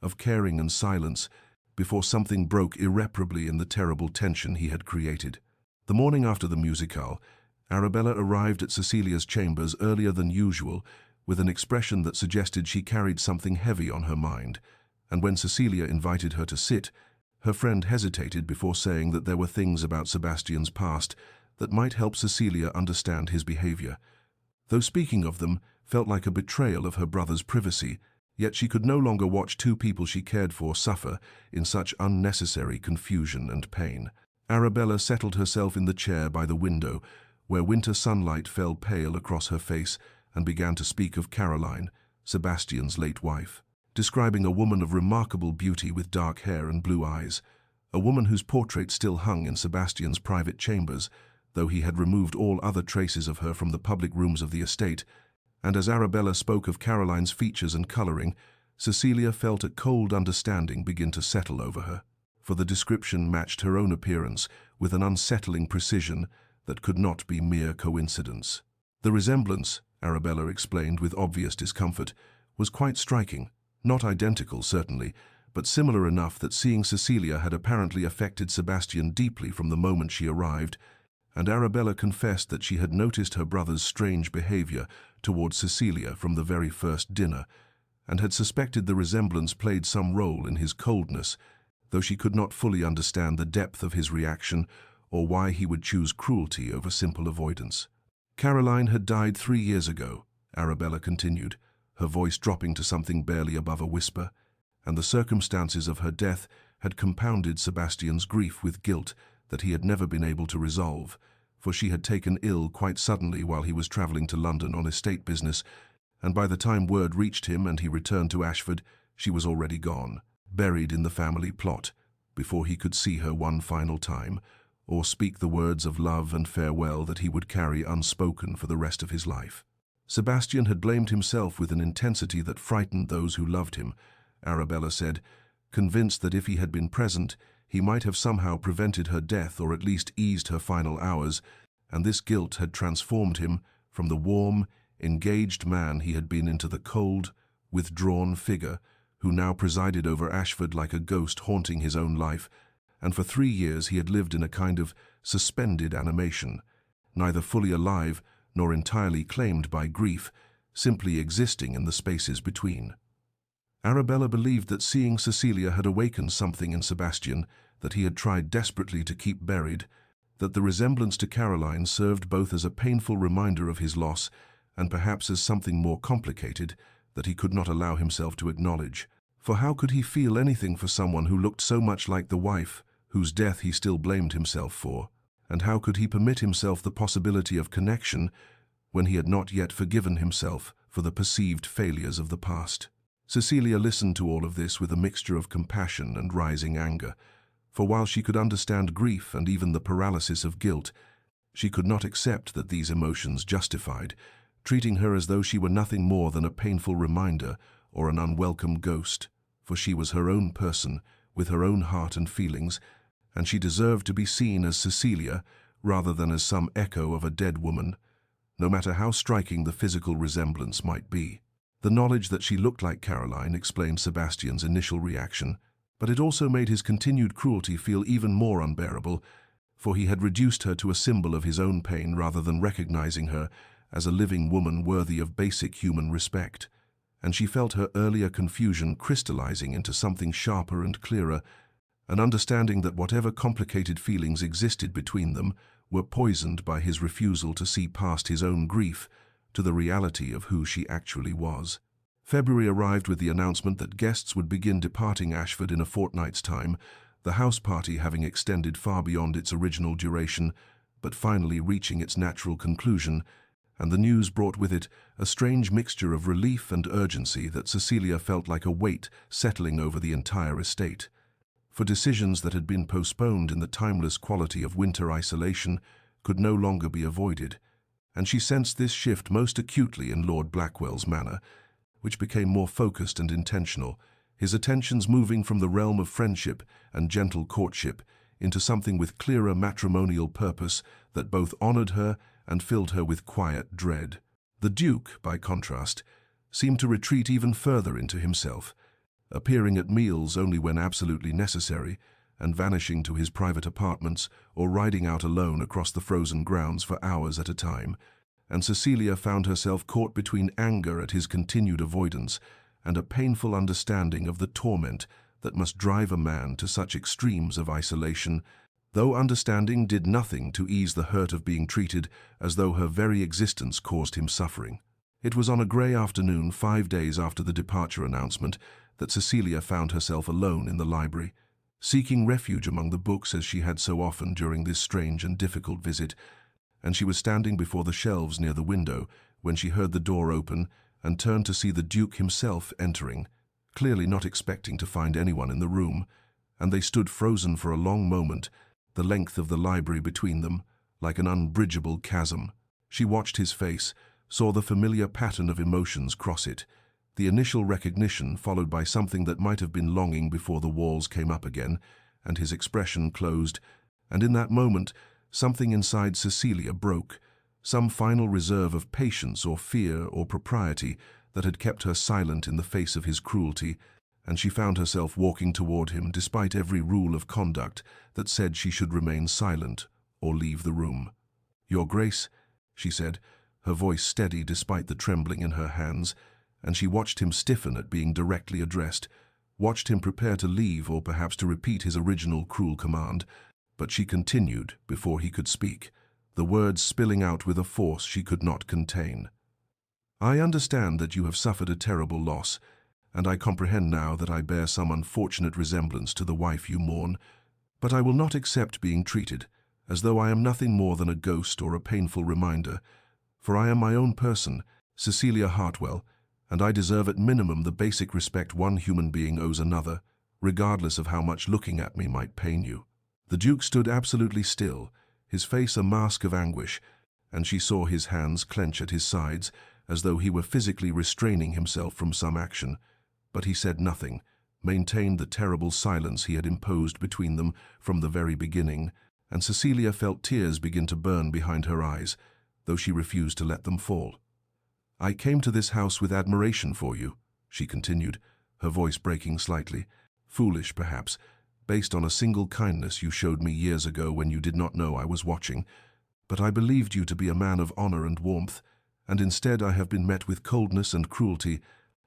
of caring and silence, before something broke irreparably in the terrible tension he had created. The morning after the musicale, Arabella arrived at Cecilia's chambers earlier than usual, with an expression that suggested she carried something heavy on her mind, and when Cecilia invited her to sit, her friend hesitated before saying that there were things about Sebastian's past that might help Cecilia understand his behavior. Though speaking of them felt like a betrayal of her brother's privacy, yet she could no longer watch two people she cared for suffer in such unnecessary confusion and pain. Arabella settled herself in the chair by the window, where winter sunlight fell pale across her face, and began to speak of Caroline, Sebastian's late wife, describing a woman of remarkable beauty with dark hair and blue eyes, a woman whose portrait still hung in Sebastian's private chambers, though he had removed all other traces of her from the public rooms of the estate. And as Arabella spoke of Caroline's features and colouring, Cecilia felt a cold understanding begin to settle over her, for the description matched her own appearance with an unsettling precision that could not be mere coincidence. The resemblance, Arabella explained with obvious discomfort, was quite striking, not identical certainly, but similar enough that seeing Cecilia had apparently affected Sebastian deeply from the moment she arrived, and Arabella confessed that she had noticed her brother's strange behavior towards Cecilia from the very first dinner, and had suspected the resemblance played some role in his coldness, though she could not fully understand the depth of his reaction or why he would choose cruelty over simple avoidance. Caroline had died 3 years ago, Arabella continued, her voice dropping to something barely above a whisper, and the circumstances of her death had compounded Sebastian's grief with guilt that he had never been able to resolve, for she had taken ill quite suddenly while he was travelling to London on estate business, and by the time word reached him and he returned to Ashford, she was already gone, buried in the family plot, before he could see her one final time, or speak the words of love and farewell that he would carry unspoken for the rest of his life. Sebastian had blamed himself with an intensity that frightened those who loved him, Arabella said, convinced that if he had been present, he might have somehow prevented her death or at least eased her final hours, and this guilt had transformed him from the warm, engaged man he had been into the cold, withdrawn figure who now presided over Ashford like a ghost haunting his own life, and for 3 years he had lived in a kind of suspended animation, neither fully alive nor entirely claimed by grief, simply existing in the spaces between. Arabella believed that seeing Cecilia had awakened something in Sebastian that he had tried desperately to keep buried, that the resemblance to Caroline served both as a painful reminder of his loss and perhaps as something more complicated that he could not allow himself to acknowledge. For how could he feel anything for someone who looked so much like the wife, whose death he still blamed himself for? And how could he permit himself the possibility of connection when he had not yet forgiven himself for the perceived failures of the past? Cecilia listened to all of this with a mixture of compassion and rising anger, for while she could understand grief and even the paralysis of guilt, she could not accept that these emotions justified, treating her as though she were nothing more than a painful reminder or an unwelcome ghost, for she was her own person, with her own heart and feelings, and she deserved to be seen as Cecilia rather than as some echo of a dead woman, no matter how striking the physical resemblance might be. The knowledge that she looked like Caroline explained Sebastian's initial reaction, but it also made his continued cruelty feel even more unbearable, for he had reduced her to a symbol of his own pain rather than recognizing her as a living woman worthy of basic human respect, and she felt her earlier confusion crystallizing into something sharper and clearer an understanding that whatever complicated feelings existed between them were poisoned by his refusal to see past his own grief to the reality of who she actually was. February arrived with the announcement that guests would begin departing Ashford in a fortnight's time, the house party having extended far beyond its original duration, but finally reaching its natural conclusion, and the news brought with it a strange mixture of relief and urgency that Cecilia felt like a weight settling over the entire estate. For decisions that had been postponed in the timeless quality of winter isolation could no longer be avoided, and she sensed this shift most acutely in Lord Blackwell's manner, which became more focused and intentional, his attentions moving from the realm of friendship and gentle courtship into something with clearer matrimonial purpose that both honored her and filled her with quiet dread. The Duke, by contrast, seemed to retreat even further into himself, appearing at meals only when absolutely necessary, and vanishing to his private apartments or riding out alone across the frozen grounds for hours at a time, and Cecilia found herself caught between anger at his continued avoidance and a painful understanding of the torment that must drive a man to such extremes of isolation, though understanding did nothing to ease the hurt of being treated as though her very existence caused him suffering. It was on a grey afternoon 5 days after the departure announcement that Cecilia found herself alone in the library, seeking refuge among the books as she had so often during this strange and difficult visit, and she was standing before the shelves near the window when she heard the door open and turned to see the Duke himself entering, clearly not expecting to find anyone in the room, and they stood frozen for a long moment, the length of the library between them, like an unbridgeable chasm. She watched his face, saw the familiar pattern of emotions cross it, the initial recognition followed by something that might have been longing before the walls came up again, and his expression closed, and in that moment something inside Cecilia broke, some final reserve of patience or fear or propriety that had kept her silent in the face of his cruelty, and she found herself walking toward him despite every rule of conduct that said she should remain silent or leave the room. "Your Grace," she said, her voice steady despite the trembling in her hands, and she watched him stiffen at being directly addressed, watched him prepare to leave or perhaps to repeat his original cruel command, but she continued before he could speak, the words spilling out with a force she could not contain. "I understand that you have suffered a terrible loss, and I comprehend now that I bear some unfortunate resemblance to the wife you mourn, but I will not accept being treated as though I am nothing more than a ghost or a painful reminder, for I am my own person, Cecilia Hartwell, and I deserve at minimum the basic respect one human being owes another, regardless of how much looking at me might pain you." The Duke stood absolutely still, his face a mask of anguish, and she saw his hands clench at his sides as though he were physically restraining himself from some action, but he said nothing, maintained the terrible silence he had imposed between them from the very beginning, and Cecilia felt tears begin to burn behind her eyes, though she refused to let them fall. "I came to this house with admiration for you," she continued, her voice breaking slightly, "foolish perhaps, based on a single kindness you showed me years ago when you did not know I was watching, but I believed you to be a man of honor and warmth, and instead I have been met with coldness and cruelty,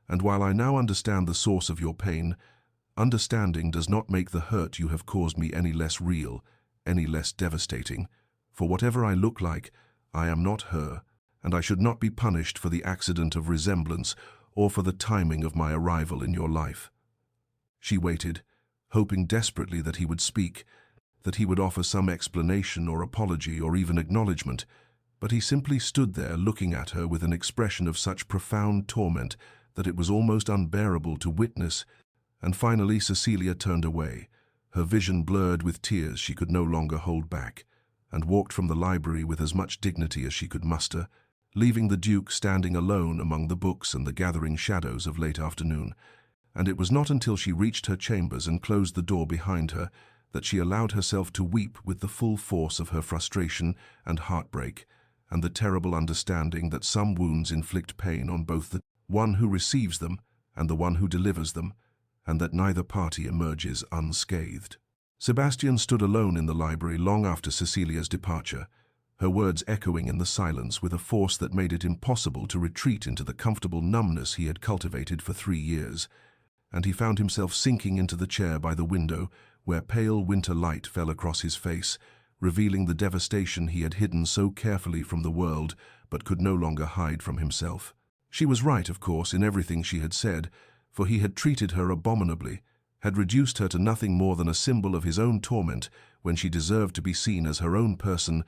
and while I now understand the source of your pain, understanding does not make the hurt you have caused me any less real, any less devastating. For whatever I look like, I am not her, and I should not be punished for the accident of resemblance or for the timing of my arrival in your life." She waited, hoping desperately that he would speak, that he would offer some explanation or apology or even acknowledgement, but he simply stood there looking at her with an expression of such profound torment that it was almost unbearable to witness, and finally Cecilia turned away, her vision blurred with tears she could no longer hold back, and walked from the library with as much dignity as she could muster, leaving the Duke standing alone among the books and the gathering shadows of late afternoon. And it was not until she reached her chambers and closed the door behind her that she allowed herself to weep with the full force of her frustration and heartbreak, and the terrible understanding that some wounds inflict pain on both the one who receives them and the one who delivers them, and that neither party emerges unscathed. Sebastian stood alone in the library long after Cecilia's departure, her words echoing in the silence with a force that made it impossible to retreat into the comfortable numbness he had cultivated for 3 years, and he found himself sinking into the chair by the window where pale winter light fell across his face, revealing the devastation he had hidden so carefully from the world but could no longer hide from himself. She was right, of course, in everything she had said, for he had treated her abominably, had reduced her to nothing more than a symbol of his own torment when she deserved to be seen as her own person,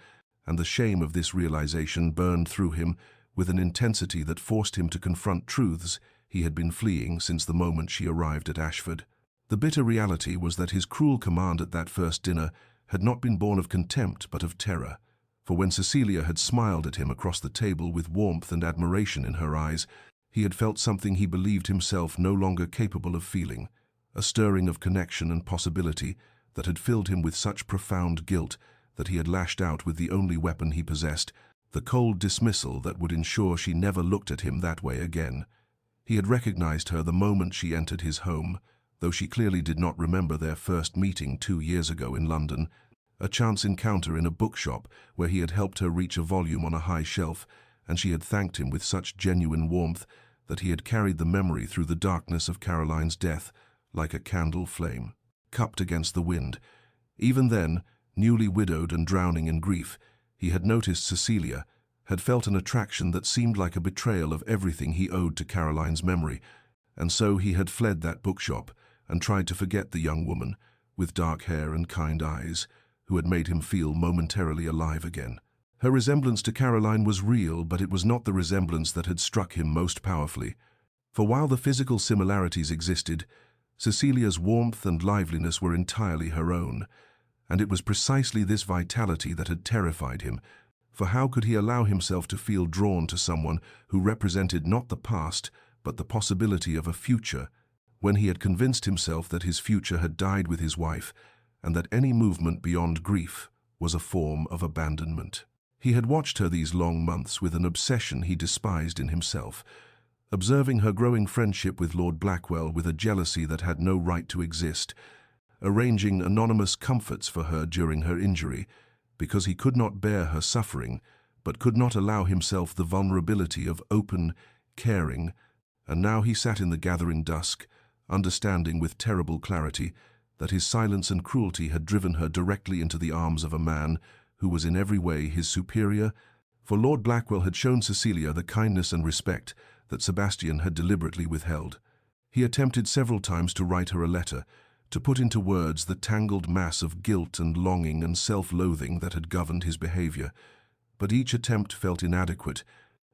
and the shame of this realization burned through him with an intensity that forced him to confront truths he had been fleeing since the moment she arrived at Ashford. The bitter reality was that his cruel command at that first dinner had not been born of contempt but of terror, for when Cecilia had smiled at him across the table with warmth and admiration in her eyes, he had felt something he believed himself no longer capable of feeling, a stirring of connection and possibility that had filled him with such profound guilt that he had lashed out with the only weapon he possessed, the cold dismissal that would ensure she never looked at him that way again. He had recognized her the moment she entered his home, though she clearly did not remember their first meeting 2 years ago in London, a chance encounter in a bookshop where he had helped her reach a volume on a high shelf, and she had thanked him with such genuine warmth that he had carried the memory through the darkness of Caroline's death like a candle flame, cupped against the wind. Even then, newly widowed and drowning in grief, he had noticed Cecilia, had felt an attraction that seemed like a betrayal of everything he owed to Caroline's memory, and so he had fled that bookshop and tried to forget the young woman, with dark hair and kind eyes, who had made him feel momentarily alive again. Her resemblance to Caroline was real, but it was not the resemblance that had struck him most powerfully. For while the physical similarities existed, Cecilia's warmth and liveliness were entirely her own, and it was precisely this vitality that had terrified him, for how could he allow himself to feel drawn to someone who represented not the past, but the possibility of a future, when he had convinced himself that his future had died with his wife, and that any movement beyond grief was a form of abandonment. He had watched her these long months with an obsession he despised in himself, observing her growing friendship with Lord Blackwell with a jealousy that had no right to exist, arranging anonymous comforts for her during her injury, because he could not bear her suffering, but could not allow himself the vulnerability of open, caring, and now he sat in the gathering dusk, understanding with terrible clarity that his silence and cruelty had driven her directly into the arms of a man who was in every way his superior, for Lord Blackwell had shown Cecilia the kindness and respect that Sebastian had deliberately withheld. He attempted several times to write her a letter, to put into words the tangled mass of guilt and longing and self-loathing that had governed his behavior, but each attempt felt inadequate,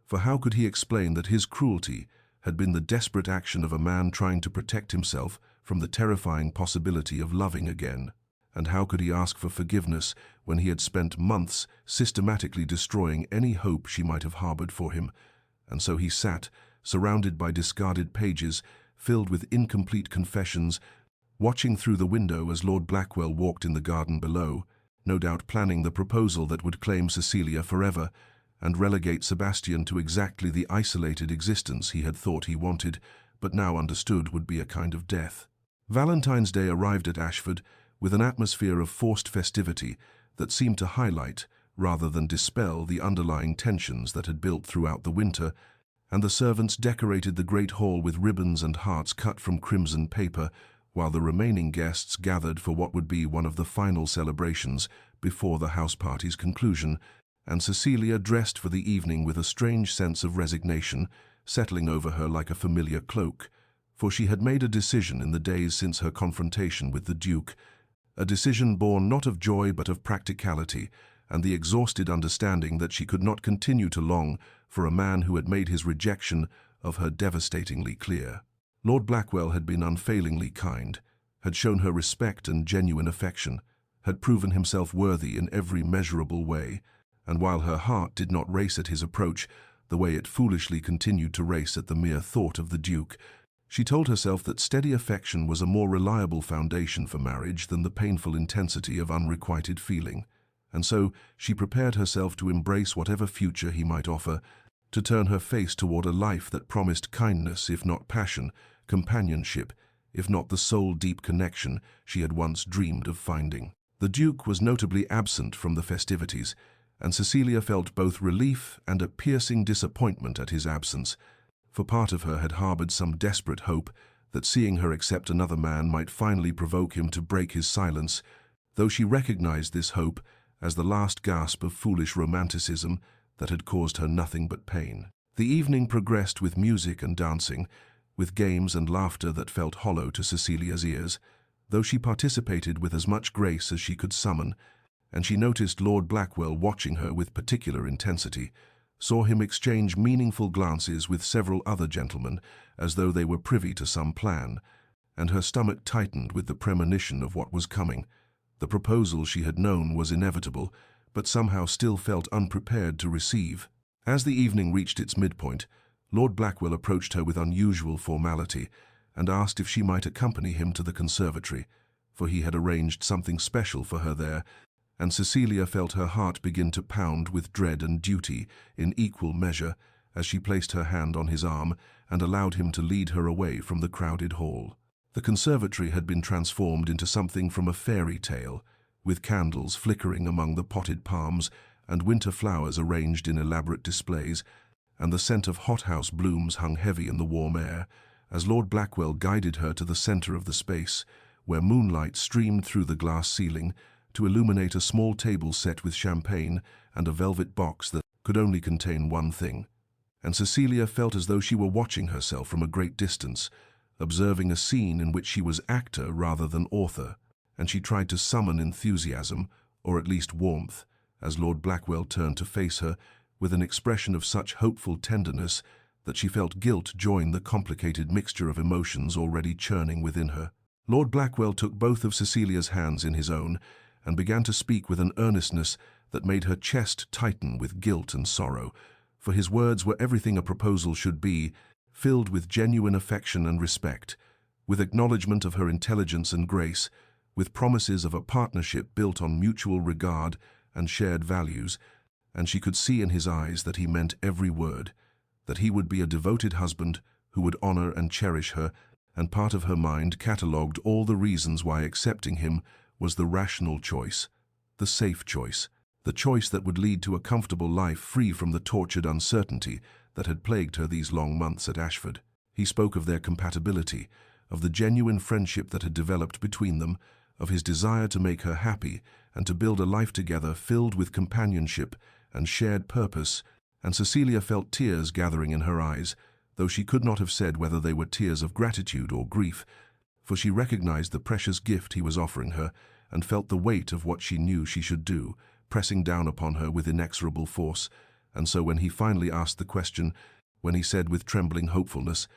for how could he explain that his cruelty had been the desperate action of a man trying to protect himself from the terrifying possibility of loving again? And how could he ask for forgiveness when he had spent months systematically destroying any hope she might have harbored for him? And so he sat, surrounded by discarded pages, filled with incomplete confessions, watching through the window as Lord Blackwell walked in the garden below, no doubt planning the proposal that would claim Cecilia forever and relegate Sebastian to exactly the isolated existence he had thought he wanted, but now understood would be a kind of death. Valentine's Day arrived at Ashford with an atmosphere of forced festivity that seemed to highlight, rather than dispel, the underlying tensions that had built throughout the winter, and the servants decorated the great hall with ribbons and hearts cut from crimson paper, while the remaining guests gathered for what would be one of the final celebrations before the house party's conclusion, and Cecilia dressed for the evening with a strange sense of resignation settling over her like a familiar cloak, for she had made a decision in the days since her confrontation with the Duke, a decision born not of joy but of practicality, and the exhausted understanding that she could not continue to long for a man who had made his rejection of her devastatingly clear. Lord Blackwell had been unfailingly kind, had shown her respect and genuine affection, had proven himself worthy in every measurable way, and while her heart did not race at his approach the way it foolishly continued to race at the mere thought of the Duke, she told herself that steady affection was a more reliable foundation for marriage than the painful intensity of unrequited feeling, and so she prepared herself to embrace whatever future he might offer, to turn her face toward a life that promised kindness if not passion, companionship if not the soul-deep connection she had once dreamed of finding. The Duke was notably absent from the festivities, and Cecilia felt both relief and a piercing disappointment at his absence, for part of her had harbored some desperate hope that seeing her accept another man might finally provoke him to break his silence, though she recognized this hope as the last gasp of foolish romanticism that had caused her nothing but pain. The evening progressed with music and dancing, with games and laughter that felt hollow to Cecilia's ears, though she participated with as much grace as she could summon, and she noticed Lord Blackwell watching her with particular intensity, saw him exchange meaningful glances with several other gentlemen, as though they were privy to some plan, and her stomach tightened with the premonition of what was coming. The proposal she had known was inevitable, but somehow still felt unprepared to receive. As the evening reached its midpoint, Lord Blackwell approached her with unusual formality and asked if she might accompany him to the conservatory, for he had arranged something special for her there, and Cecilia felt her heart begin to pound with dread and duty in equal measure as she placed her hand on his arm and allowed him to lead her away from the crowded hall. The conservatory had been transformed into something from a fairy tale, with candles flickering among the potted palms and winter flowers arranged in elaborate displays, and the scent of hothouse blooms hung heavy in the warm air, as Lord Blackwell guided her to the center of the space, where moonlight streamed through the glass ceiling to illuminate a small table set with champagne and a velvet box that could only contain one thing. And Cecilia felt as though she were watching herself from a great distance, observing a scene in which she was actor rather than author, and she tried to summon enthusiasm, or at least warmth, as Lord Blackwell turned to face her with an expression of such hopeful tenderness that she felt guilt join the complicated mixture of emotions already churning within her. Lord Blackwell took both of Cecilia's hands in his own and began to speak with an earnestness that made her chest tighten with guilt and sorrow, for his words were everything a proposal should be, filled with genuine affection and respect, with acknowledgement of her intelligence and grace, with promises of a partnership built on mutual regard and shared values, and she could see in his eyes that he meant every word, that he would be a devoted husband who would honor and cherish her, and part of her mind catalogued all the reasons why accepting him was the rational choice, the safe choice, the choice that would lead to a comfortable life free from the tortured uncertainty that had plagued her these long months at Ashford. He spoke of their compatibility, of the genuine friendship that had developed between them, of his desire to make her happy and to build a life together filled with companionship and shared purpose, and Cecilia felt tears gathering in her eyes, though she could not have said whether they were tears of gratitude or grief, for she recognized the precious gift he was offering her and felt the weight of what she knew she should do, pressing down upon her with inexorable force. And so when he finally asked the question, when he said with trembling hopefulness,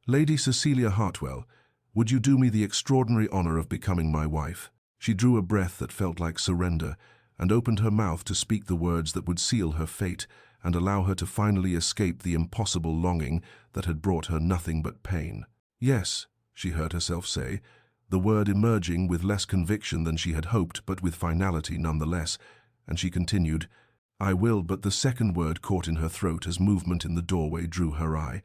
"Lady Cecilia Hartwell, would you do me the extraordinary honor of becoming my wife?" She drew a breath that felt like surrender and opened her mouth to speak the words that would seal her fate and allow her to finally escape the impossible longing that had brought her nothing but pain. "Yes," she heard herself say, the word emerging with less conviction than she had hoped, but with finality nonetheless, and she continued, "I will," but the second word caught in her throat as movement in the doorway drew her eye,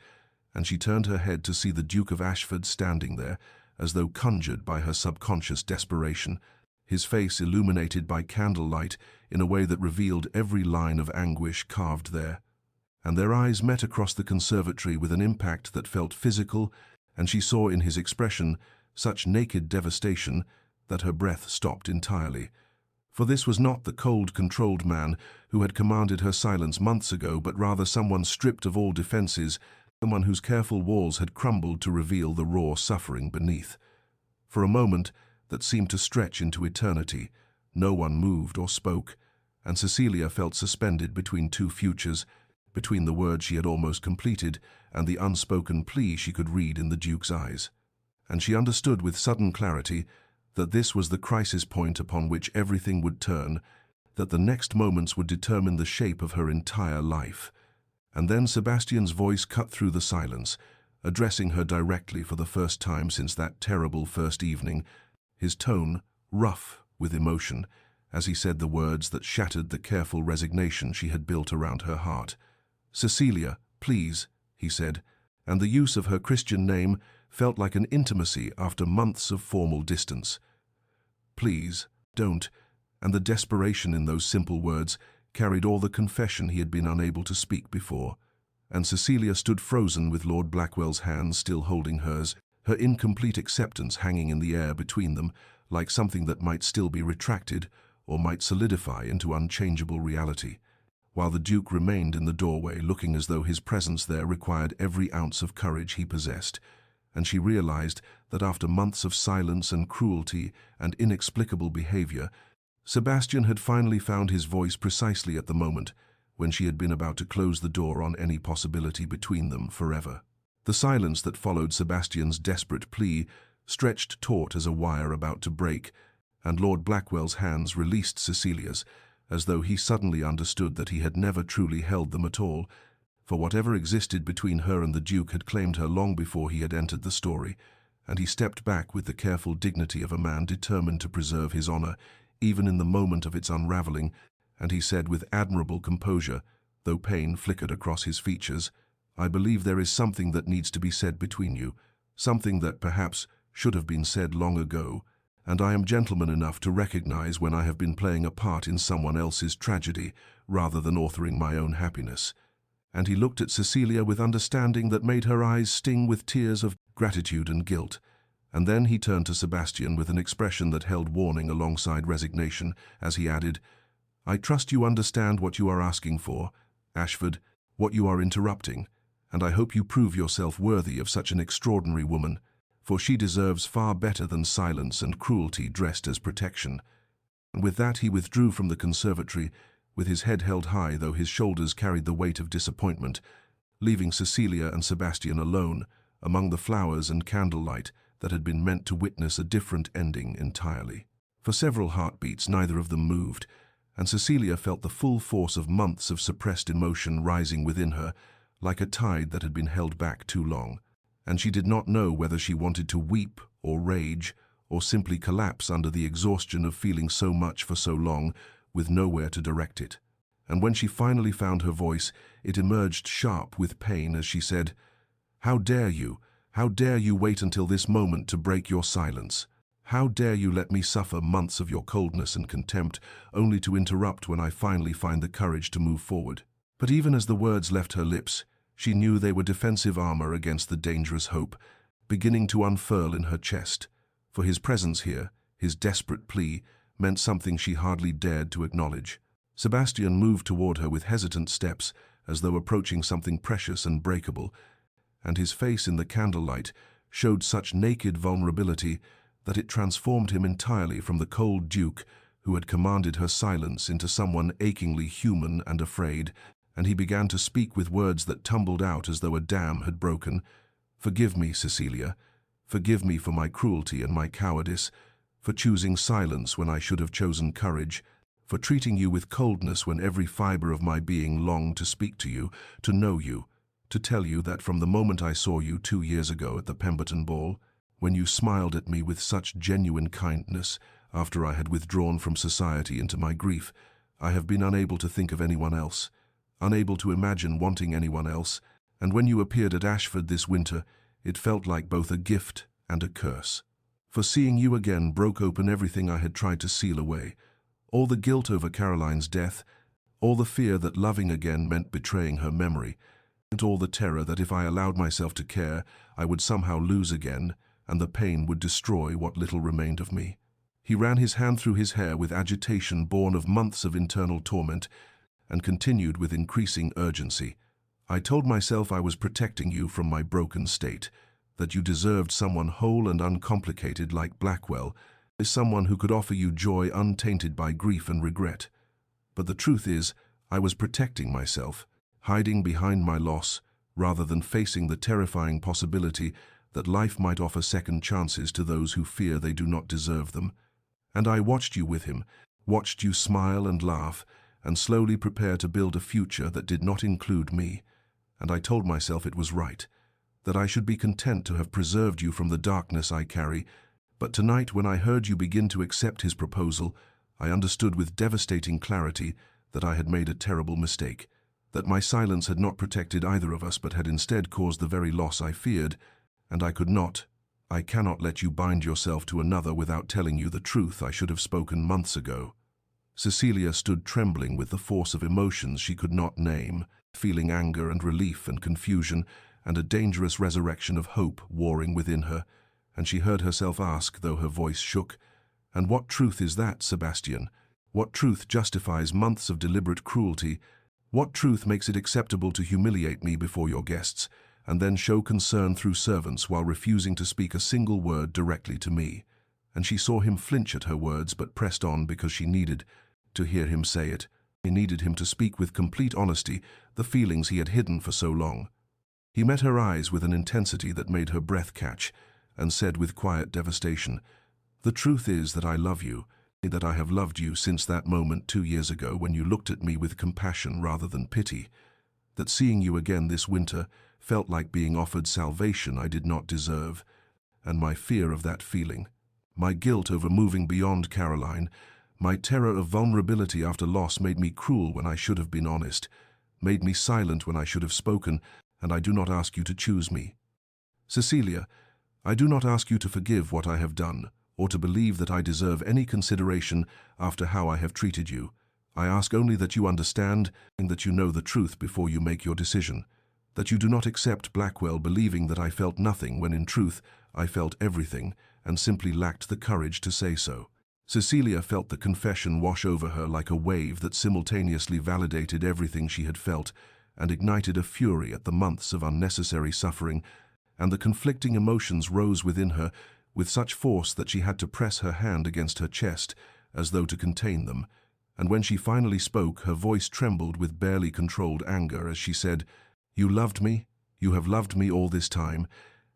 and she turned her head to see the Duke of Ashford standing there, as though conjured by her subconscious desperation, his face illuminated by candlelight in a way that revealed every line of anguish carved there. And their eyes met across the conservatory with an impact that felt physical, and she saw in his expression such naked devastation that her breath stopped entirely. For this was not the cold, controlled man who had commanded her silence months ago, but rather someone stripped of all defenses, someone whose careful walls had crumbled to reveal the raw suffering beneath. For a moment that seemed to stretch into eternity, no one moved or spoke, and Cecilia felt suspended between two futures, between the words she had almost completed and the unspoken plea she could read in the Duke's eyes. And she understood with sudden clarity that this was the crisis point upon which everything would turn, that the next moments would determine the shape of her entire life. And then Sebastian's voice cut through the silence, addressing her directly for the first time since that terrible first evening, his tone rough with emotion, as he said the words that shattered the careful resignation she had built around her heart. "Cecilia, please," he said, and the use of her Christian name felt like an intimacy after months of formal distance. "Please, don't," and the desperation in those simple words carried all the confession he had been unable to speak before. And Cecilia stood frozen with Lord Blackwell's hand still holding hers, her incomplete acceptance hanging in the air between them, like something that might still be retracted or might solidify into unchangeable reality, while the Duke remained in the doorway, looking as though his presence there required every ounce of courage he possessed. And she realized that after months of silence and cruelty and inexplicable behavior, Sebastian had finally found his voice precisely at the moment when she had been about to close the door on any possibility between them forever. The silence that followed Sebastian's desperate plea stretched taut as a wire about to break, and Lord Blackwell's hands released Cecilia's, as though he suddenly understood that he had never truly held them at all, for whatever existed between her and the Duke had claimed her long before he had entered the story, and he stepped back with the careful dignity of a man determined to preserve his honor, even in the moment of its unraveling, and he said with admirable composure, though pain flickered across his features, "I believe there is something that needs to be said between you, something that perhaps should have been said long ago, and I am gentleman enough to recognize when I have been playing a part in someone else's tragedy rather than authoring my own happiness." And he looked at Cecilia with understanding that made her eyes sting with tears of gratitude and guilt. And then he turned to Sebastian with an expression that held warning alongside resignation, as he added, "I trust you understand what you are asking for, Ashford, what you are interrupting, and I hope you prove yourself worthy of such an extraordinary woman, for she deserves far better than silence and cruelty dressed as protection." And with that he withdrew from the conservatory, with his head held high though his shoulders carried the weight of disappointment, leaving Cecilia and Sebastian alone among the flowers and candlelight that had been meant to witness a different ending entirely. For several heartbeats neither of them moved, and Cecilia felt the full force of months of suppressed emotion rising within her, like a tide that had been held back too long, and she did not know whether she wanted to weep or rage or simply collapse under the exhaustion of feeling so much for so long, with nowhere to direct it. And when she finally found her voice, it emerged sharp with pain as she said, "How dare you? How dare you wait until this moment to break your silence? How dare you let me suffer months of your coldness and contempt, only to interrupt when I finally find the courage to move forward?" But even as the words left her lips, she knew they were defensive armor against the dangerous hope, beginning to unfurl in her chest. For his presence here, his desperate plea, meant something she hardly dared to acknowledge. Sebastian moved toward her with hesitant steps, as though approaching something precious and breakable, and his face in the candlelight showed such naked vulnerability that it transformed him entirely from the cold Duke who had commanded her silence into someone achingly human and afraid, and he began to speak with words that tumbled out as though a dam had broken. "Forgive me, Cecilia. Forgive me for my cruelty and my cowardice, for choosing silence when I should have chosen courage, for treating you with coldness when every fiber of my being longed to speak to you, to know you, to tell you that from the moment I saw you 2 years ago at the Pemberton ball, when you smiled at me with such genuine kindness after I had withdrawn from society into my grief, I have been unable to think of anyone else, unable to imagine wanting anyone else, and when you appeared at Ashford this winter, it felt like both a gift and a curse. For seeing you again broke open everything I had tried to seal away, all the guilt over Caroline's death, all the fear that loving again meant betraying her memory, and all the terror that if I allowed myself to care, I would somehow lose again, and the pain would destroy what little remained of me." He ran his hand through his hair with agitation born of months of internal torment, and continued with increasing urgency. "I told myself I was protecting you from my broken state, that you deserved someone whole and uncomplicated like Blackwell, is someone who could offer you joy untainted by grief and regret. But the truth is, I was protecting myself, hiding behind my loss, rather than facing the terrifying possibility that life might offer second chances to those who fear they do not deserve them. And I watched you with him, watched you smile and laugh, and slowly prepare to build a future that did not include me. And I told myself it was right, that I should be content to have preserved you from the darkness I carry. But tonight, when I heard you begin to accept his proposal, I understood with devastating clarity that I had made a terrible mistake, that my silence had not protected either of us but had instead caused the very loss I feared, and I cannot let you bind yourself to another without telling you the truth I should have spoken months ago." Cecilia stood trembling with the force of emotions she could not name, feeling anger and relief and confusion, and a dangerous resurrection of hope warring within her, and she heard herself ask, though her voice shook, "And what truth is that, Sebastian? What truth justifies months of deliberate cruelty? What truth makes it acceptable to humiliate me before your guests, and then show concern through servants while refusing to speak a single word directly to me?" And she saw him flinch at her words, but pressed on because she needed to hear him say it. He needed him to speak with complete honesty the feelings he had hidden for so long. He met her eyes with an intensity that made her breath catch, and said with quiet devastation, "The truth is that I love you, that I have loved you since that moment 2 years ago when you looked at me with compassion rather than pity, that seeing you again this winter felt like being offered salvation I did not deserve, and my fear of that feeling, my guilt over moving beyond Caroline, my terror of vulnerability after loss made me cruel when I should have been honest, made me silent when I should have spoken, and I do not ask you to choose me. Cecilia, I do not ask you to forgive what I have done, or to believe that I deserve any consideration after how I have treated you. I ask only that you understand and that you know the truth before you make your decision, that you do not accept Blackwell believing that I felt nothing when in truth I felt everything and simply lacked the courage to say so." Cecilia felt the confession wash over her like a wave that simultaneously validated everything she had felt and ignited a fury at the months of unnecessary suffering, and the conflicting emotions rose within her with such force that she had to press her hand against her chest as though to contain them, and when she finally spoke, her voice trembled with barely controlled anger as she said, "You loved me, you have loved me all this time,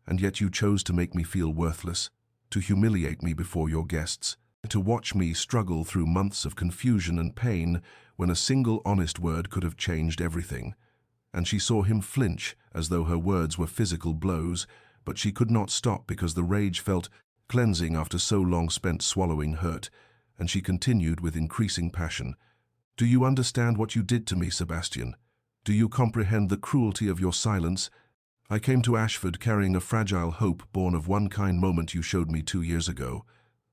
and yet you chose to make me feel worthless, to humiliate me before your guests, to watch me struggle through months of confusion and pain when a single honest word could have changed everything." And she saw him flinch as though her words were physical blows, but she could not stop because the rage felt cleansing after so long spent swallowing hurt, and she continued with increasing passion, "Do you understand what you did to me, Sebastian? Do you comprehend the cruelty of your silence? I came to Ashford carrying a fragile hope born of one kind moment you showed me 2 years ago,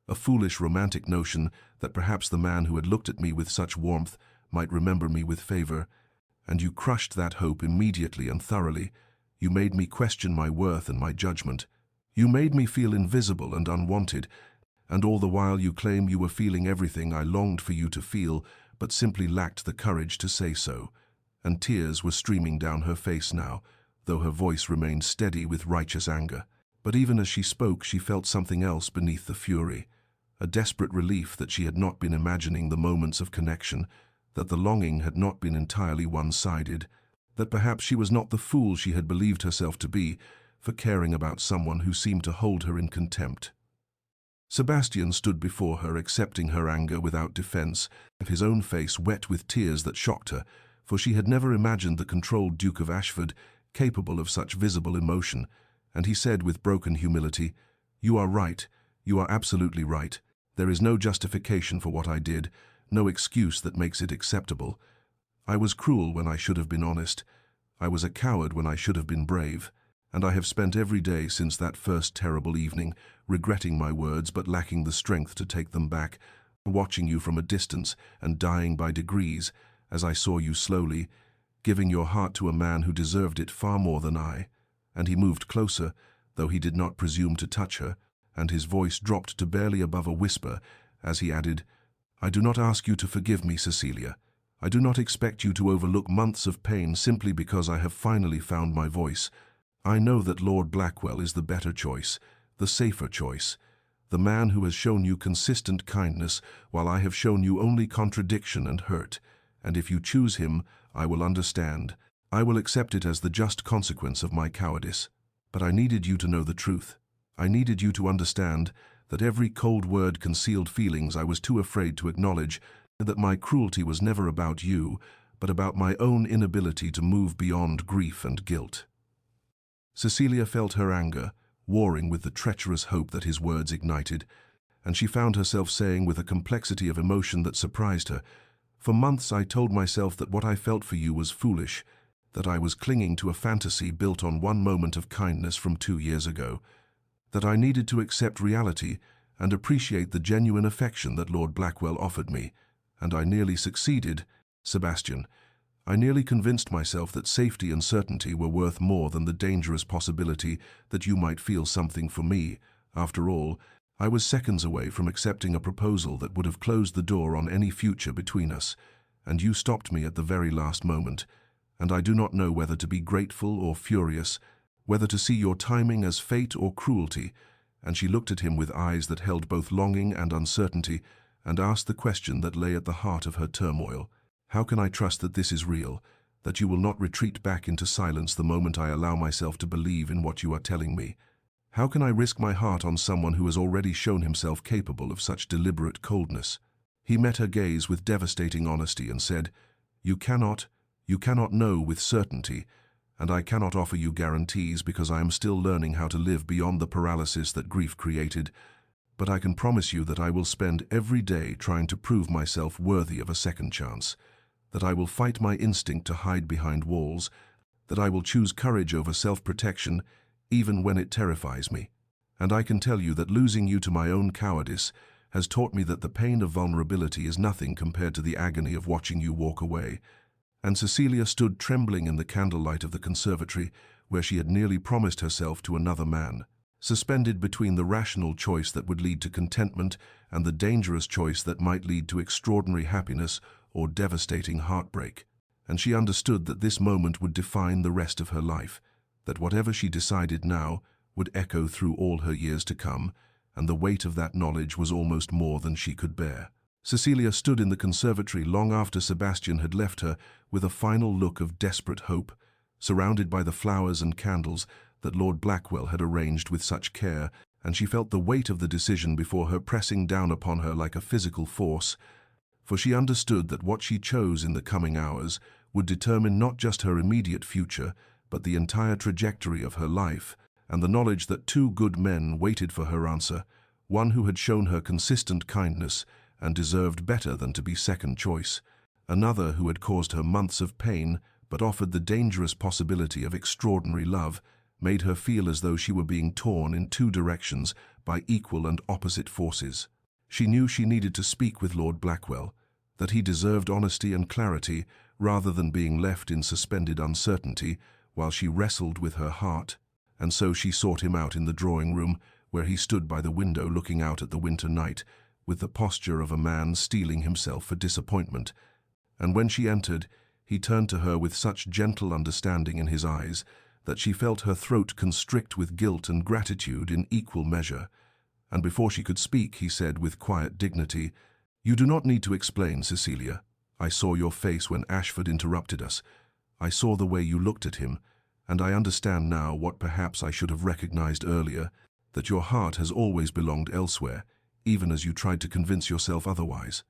a foolish romantic notion that perhaps the man who had looked at me with such warmth might remember me with favor, and you crushed that hope immediately and thoroughly. You made me question my worth and my judgment. You made me feel invisible and unwanted, and all the while you claim you were feeling everything I longed for you to feel, but simply lacked the courage to say so." And tears were streaming down her face now, though her voice remained steady with righteous anger. But even as she spoke, she felt something else beneath the fury, a desperate relief that she had not been imagining the moments of connection, that the longing had not been entirely one-sided, that perhaps she was not the fool she had believed herself to be for caring about someone who seemed to hold her in contempt. Sebastian stood before her, accepting her anger without defense, his own face wet with tears that shocked her, for she had never imagined the controlled Duke of Ashford capable of such visible emotion, and he said with broken humility, "You are right, you are absolutely right. There is no justification for what I did, no excuse that makes it acceptable. I was cruel when I should have been honest. I was a coward when I should have been brave, and I have spent every day since that first terrible evening regretting my words but lacking the strength to take them back, watching you from a distance and dying by degrees as I saw you slowly, giving your heart to a man who deserved it far more than I." And he moved closer, though he did not presume to touch her, and his voice dropped to barely above a whisper as he added, "I do not ask you to forgive me, Cecilia. I do not expect you to overlook months of pain simply because I have finally found my voice. I know that Lord Blackwell is the better choice, the safer choice, the man who has shown you consistent kindness while I have shown you only contradiction and hurt, and if you choose him, I will understand. I will accept it as the just consequence of my cowardice. But I needed you to know the truth. I needed you to understand that every cold word concealed feelings I was too afraid to acknowledge, that my cruelty was never about you, but about my own inability to move beyond grief and guilt." Cecilia felt her anger, warring with the treacherous hope that his words ignited, and she found herself saying with a complexity of emotion that surprised her, "For months I told myself that what I felt for you was foolish, that I was clinging to a fantasy built on one moment of kindness from 2 years ago, that I needed to accept reality and appreciate the genuine affection that Lord Blackwell offered me, and I nearly succeeded, Sebastian. I nearly convinced myself that safety and certainty were worth more than the dangerous possibility that you might feel something for me. After all, I was seconds away from accepting a proposal that would have closed the door on any future between us, and you stopped me at the very last moment, and I do not know whether to be grateful or furious, whether to see your timing as fate or cruelty." And she looked at him with eyes that held both longing and uncertainty, and asked the question that lay at the heart of her turmoil. "How can I trust that this is real, that you will not retreat back into silence the moment I allow myself to believe in what you are telling me? How can I risk my heart on someone who has already shown himself capable of such deliberate coldness?" He met her gaze with devastating honesty and said, You cannot know with certainty, and I cannot offer you guarantees because I am still learning how to live beyond the paralysis that grief created. But I can promise you that I will spend every day trying to prove myself worthy of a second chance, that I will fight my instinct to hide behind walls, that I will choose courage over self-protection, even when it terrifies me. And I can tell you that losing you to my own cowardice has taught me that the pain of vulnerability is nothing compared to the agony of watching you walk away. And Cecilia stood trembling in the candlelight of the conservatory, where she had nearly promised herself to another man, suspended between the rational choice that would lead to contentment and the dangerous choice that might lead to extraordinary happiness or devastating heartbreak. And she understood that this moment would define the rest of her life, that whatever she decided now would echo through all her years to come, and the weight of that knowledge was almost more than she could bear. Cecilia stood in the conservatory long after Sebastian had left her, with a final look of desperate hope, surrounded by the flowers and candles that Lord Blackwell had arranged with such care, and she felt the weight of the decision before her pressing down upon her like a physical force, for she understood that what she chose in the coming hours would determine not just her immediate future, but the entire trajectory of her life, and the knowledge that two good men waited for her answer, one who had shown her consistent kindness and deserved better than to be second choice, another who had caused her months of pain but offered the dangerous possibility of extraordinary love, made her feel as though she were being torn in two directions by equal and opposite forces. She knew she needed to speak with Lord Blackwell, that he deserved honesty and clarity rather than being left in suspended uncertainty while she wrestled with her heart, and so she sought him out in the drawing-room, where he stood by the window looking out at the winter night, with the posture of a man steeling himself for disappointment. And when she entered, he turned to her with such gentle understanding in his eyes that she felt her throat constrict with guilt and gratitude in equal measure. And before she could speak, he said with quiet dignity, "You do not need to explain, Cecilia. I saw your face when Ashford interrupted us. I saw the way you looked at him, and I understand now what perhaps I should have recognized earlier, that your heart has always belonged elsewhere, even as you tried to convince yourself otherwise.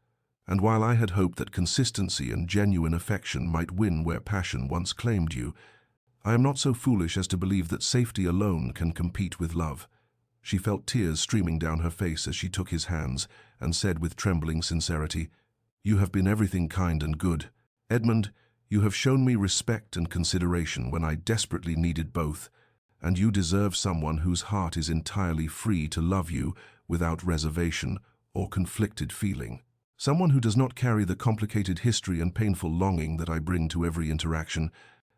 And while I had hoped that consistency and genuine affection might win where passion once claimed you, I am not so foolish as to believe that safety alone can compete with love." She felt tears streaming down her face as she took his hands and said with trembling sincerity, "You have been everything kind and good. Edmund, you have shown me respect and consideration when I desperately needed both, and you deserve someone whose heart is entirely free to love you without reservation or conflicted feeling. Someone who does not carry the complicated history and painful longing that I bring to every interaction,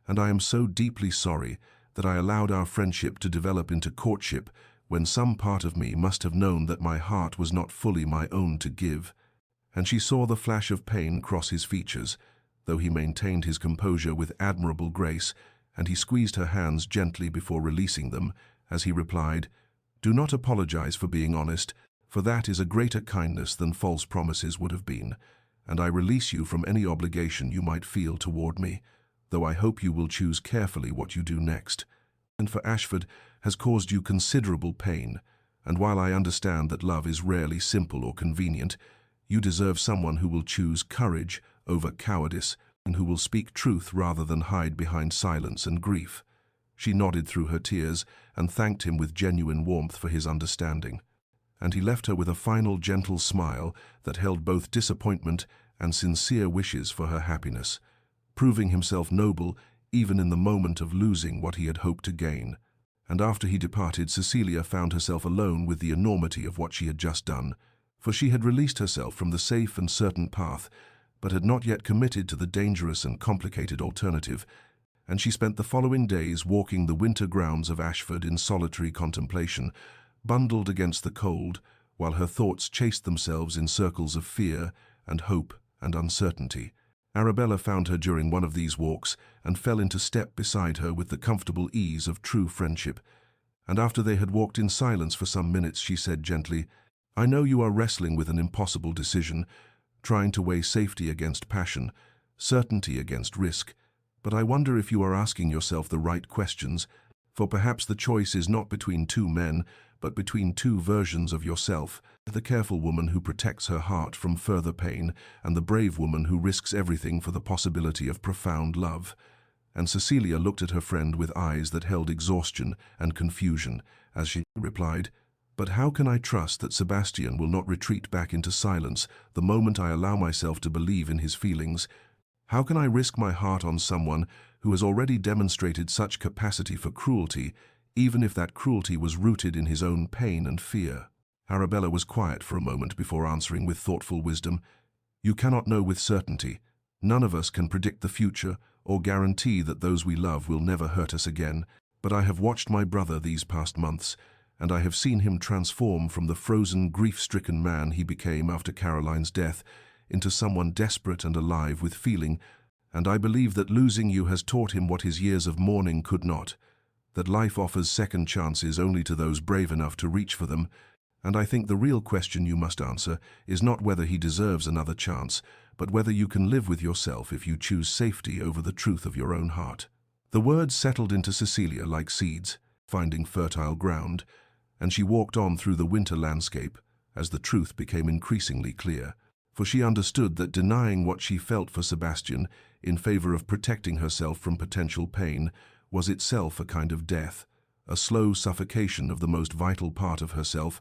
and I am so deeply sorry that I allowed our friendship to develop into courtship when some part of me must have known that my heart was not fully my own to give." And she saw the flash of pain cross his features, though he maintained his composure with admirable grace, and he squeezed her hands gently before releasing them, as he replied, "Do not apologize for being honest, for that is a greater kindness than false promises would have been, and I release you from any obligation you might feel toward me, though I hope you will choose carefully what you do next. And for Ashford has caused you considerable pain, and while I understand that love is rarely simple or convenient, you deserve someone who will choose courage over cowardice and who will speak truth rather than hide behind silence and grief." She nodded through her tears and thanked him with genuine warmth for his understanding, and he left her with a final gentle smile that held both disappointment and sincere wishes for her happiness, proving himself noble even in the moment of losing what he had hoped to gain. And after he departed, Cecilia found herself alone with the enormity of what she had just done, for she had released herself from the safe and certain path but had not yet committed to the dangerous and complicated alternative, and she spent the following days walking the winter grounds of Ashford in solitary contemplation, bundled against the cold, while her thoughts chased themselves in circles of fear and hope and uncertainty. Arabella found her during one of these walks and fell into step beside her with the comfortable ease of true friendship. And after they had walked in silence for some minutes, she said gently, "I know you are wrestling with an impossible decision, trying to weigh safety against passion, certainty against risk, but I wonder if you are asking yourself the right questions, for perhaps the choice is not between two men, but between two versions of yourself, the careful woman who protects her heart from further pain, and the brave woman who risks everything for the possibility of profound love." And Cecilia looked at her friend with eyes that held exhaustion and confusion, as she replied, "But how can I trust that Sebastian will not retreat back into silence the moment I allow myself to believe in his feelings? How can I risk my heart on someone who has already demonstrated such capacity for cruelty, even if that cruelty was rooted in his own pain and fear?" Arabella was quiet for a moment before answering with thoughtful wisdom, "You cannot know with certainty. None of us can predict the future or guarantee that those we love will never hurt us again, but I have watched my brother these past months, and I have seen him transform from the frozen, grief-stricken man he became after Caroline's death into someone desperate and alive with feeling, and I believe that losing you has taught him what his years of mourning could not, that life offers second chances only to those brave enough to reach for them, and I think the real question you must answer is not whether he deserves another chance, but whether you can live with yourself if you choose safety over the truth of your own heart." The words settled into Cecilia like seeds, finding fertile ground, and she walked on through the winter landscape as the truth became increasingly clear. For she understood that denying what she felt for Sebastian in favor of protecting herself from potential pain was itself a kind of death, a slow suffocation of the most vital part of herself,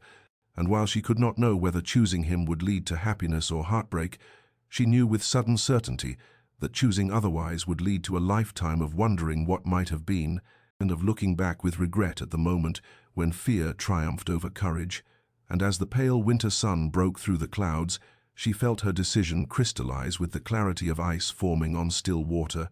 and while she could not know whether choosing him would lead to happiness or heartbreak, she knew with sudden certainty that choosing otherwise would lead to a lifetime of wondering what might have been, and of looking back with regret at the moment when fear triumphed over courage. And as the pale winter sun broke through the clouds, she felt her decision crystallize with the clarity of ice forming on still water.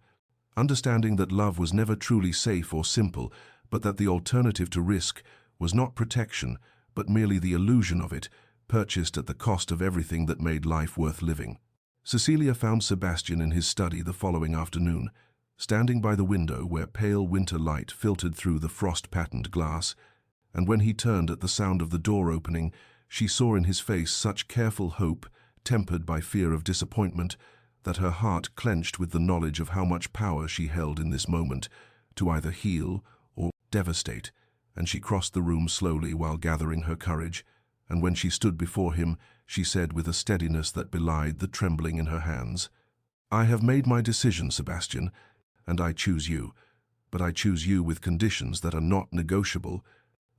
Understanding that love was never truly safe or simple, but that the alternative to risk was not protection, but merely the illusion of it, purchased at the cost of everything that made life worth living. Cecilia found Sebastian in his study the following afternoon, standing by the window where pale winter light filtered through the frost-patterned glass, and when he turned at the sound of the door opening, she saw in his face such careful hope, tempered by fear of disappointment, that her heart clenched with the knowledge of how much power she held in this moment, to either heal or devastate, and she crossed the room slowly while gathering her courage, and when she stood before him, she said with a steadiness that belied the trembling in her hands, "I have made my decision, Sebastian, and I choose you, but I choose you with conditions that are not negotiable,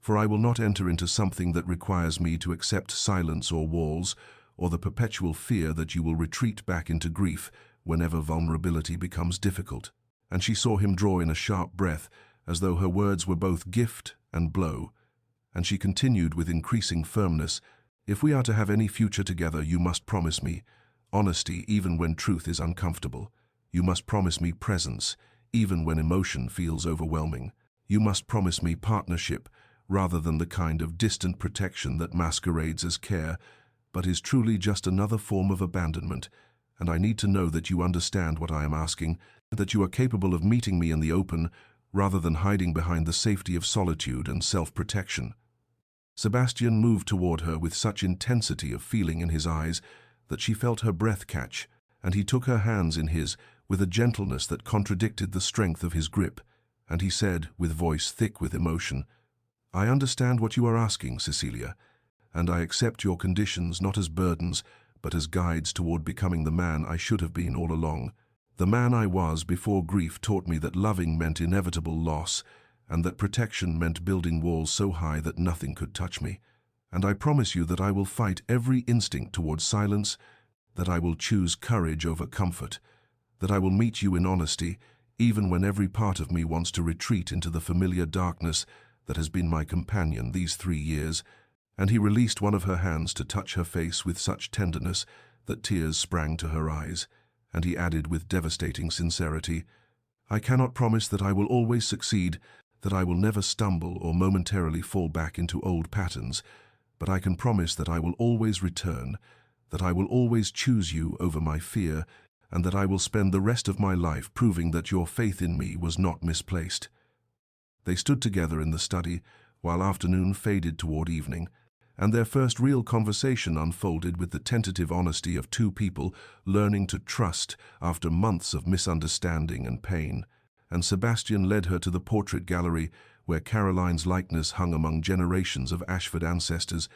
for I will not enter into something that requires me to accept silence or walls, or the perpetual fear that you will retreat back into grief whenever vulnerability becomes difficult." And she saw him draw in a sharp breath, as though her words were both gift and blow, and she continued with increasing firmness, "If we are to have any future together, you must promise me honesty even when truth is uncomfortable. You must promise me presence even when emotion feels overwhelming. You must promise me partnership rather than the kind of distant protection that masquerades as care, but is truly just another form of abandonment. And I need to know that you understand what I am asking, that you are capable of meeting me in the open rather than hiding behind the safety of solitude and self-protection." Sebastian moved toward her with such intensity of feeling in his eyes that she felt her breath catch, and he took her hands in his with a gentleness that contradicted the strength of his grip, and he said, with voice thick with emotion, "I understand what you are asking, Cecilia, and I accept your conditions not as burdens, but as guides toward becoming the man I should have been all along. The man I was before grief taught me that loving meant inevitable loss, and that protection meant building walls so high that nothing could touch me. And I promise you that I will fight every instinct towards silence, that I will choose courage over comfort, that I will meet you in honesty, even when every part of me wants to retreat into the familiar darkness that has been my companion these 3 years." And he released one of her hands to touch her face with such tenderness that tears sprang to her eyes. and he added with devastating sincerity, "I cannot promise that I will always succeed, that I will never stumble or momentarily fall back into old patterns, but I can promise that I will always return, that I will always choose you over my fear, and that I will spend the rest of my life proving that your faith in me was not misplaced." They stood together in the study, while afternoon faded toward evening, and their first real conversation unfolded with the tentative honesty of two people learning to trust after months of misunderstanding and pain. And Sebastian led her to the portrait gallery, where Caroline's likeness hung among generations of Ashford ancestors,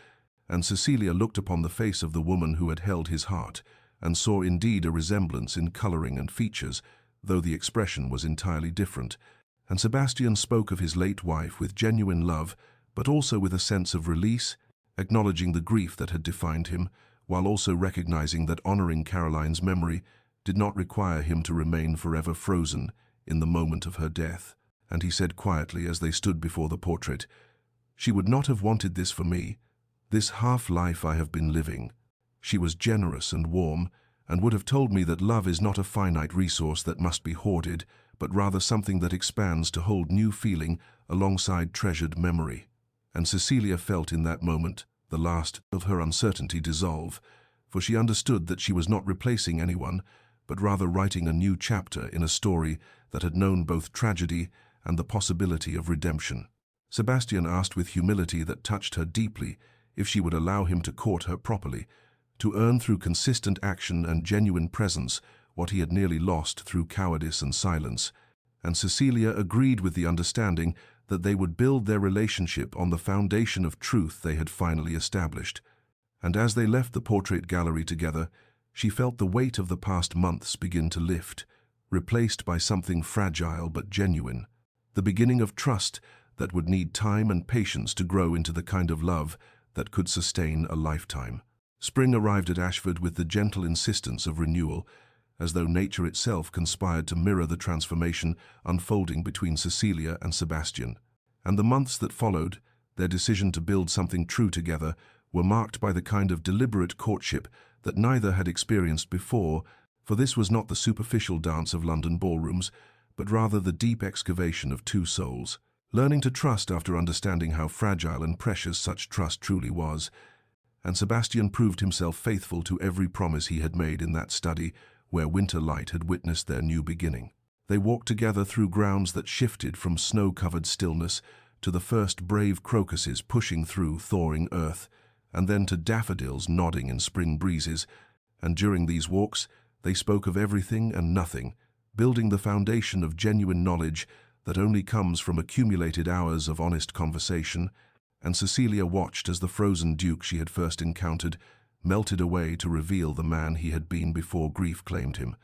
and Cecilia looked upon the face of the woman who had held his heart, and saw indeed a resemblance in colouring and features, though the expression was entirely different. And Sebastian spoke of his late wife with genuine love, but also with a sense of release, acknowledging the grief that had defined him, while also recognizing that honoring Caroline's memory did not require him to remain forever frozen in the moment of her death. And he said quietly as they stood before the portrait, "She would not have wanted this for me, this half-life I have been living. She was generous and warm, and would have told me that love is not a finite resource that must be hoarded, but rather something that expands to hold new feeling alongside treasured memory." And Cecilia felt in that moment the last of her uncertainty dissolve, for she understood that she was not replacing anyone, but rather writing a new chapter in a story that had known both tragedy and the possibility of redemption. Sebastian asked with humility that touched her deeply if she would allow him to court her properly, to earn through consistent action and genuine presence what he had nearly lost through cowardice and silence, and Cecilia agreed with the understanding that they would build their relationship on the foundation of truth they had finally established. And as they left the portrait gallery together, she felt the weight of the past months begin to lift, replaced by something fragile but genuine, the beginning of trust that would need time and patience to grow into the kind of love that could sustain a lifetime. Spring arrived at Ashford with the gentle insistence of renewal, as though nature itself conspired to mirror the transformation unfolding between Cecilia and Sebastian. And the months that followed, their decision to build something true together, were marked by the kind of deliberate courtship that neither had experienced before, for this was not the superficial dance of London ballrooms, but rather the deep excavation of two souls, learning to trust after understanding how fragile and precious such trust truly was. And Sebastian proved himself faithful to every promise he had made in that study, where winter light had witnessed their new beginning. They walked together through grounds that shifted from snow-covered stillness to the first brave crocuses pushing through thawing earth, and then to daffodils nodding in spring breezes, and during these walks they spoke of everything and nothing, building the foundation of genuine knowledge that only comes from accumulated hours of honest conversation. And Cecilia watched as the frozen duke she had first encountered melted away to reveal the man he had been before grief claimed him.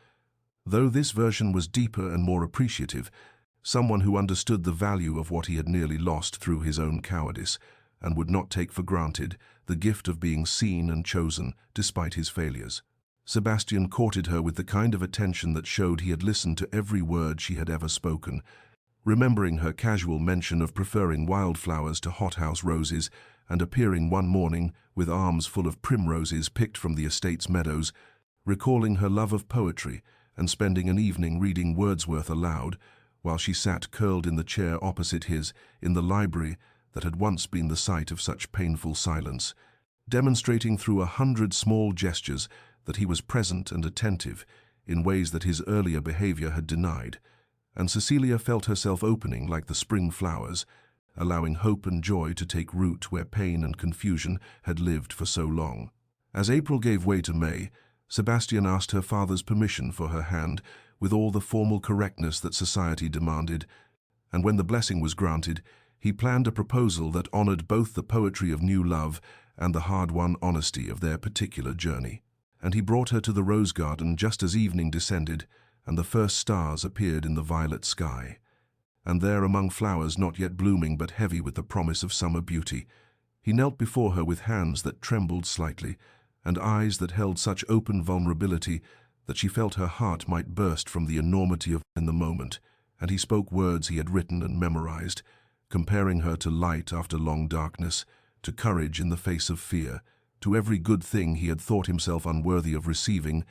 Though this version was deeper and more appreciative, someone who understood the value of what he had nearly lost through his own cowardice, and would not take for granted the gift of being seen and chosen despite his failures. Sebastian courted her with the kind of attention that showed he had listened to every word she had ever spoken, remembering her casual mention of preferring wildflowers to hothouse roses, and appearing one morning with arms full of primroses picked from the estate's meadows, recalling her love of poetry and spending an evening reading Wordsworth aloud, while she sat curled in the chair opposite his in the library that had once been the site of such painful silence, demonstrating through 100 small gestures that he was present and attentive in ways that his earlier behavior had denied. And Cecilia felt herself opening like the spring flowers, allowing hope and joy to take root where pain and confusion had lived for so long. As April gave way to May, Sebastian asked her father's permission for her hand with all the formal correctness that society demanded, and when the blessing was granted, he planned a proposal that honored both the poetry of new love and the hard-won honesty of their particular journey. And he brought her to the rose garden just as evening descended, and the first stars appeared in the violet sky. And there, among flowers not yet blooming but heavy with the promise of summer beauty, he knelt before her with hands that trembled slightly, and eyes that held such open vulnerability that she felt her heart might burst from the enormity of in the moment, and he spoke words he had written and memorized, comparing her to light after long darkness, to courage in the face of fear, to every good thing he had thought himself unworthy of receiving,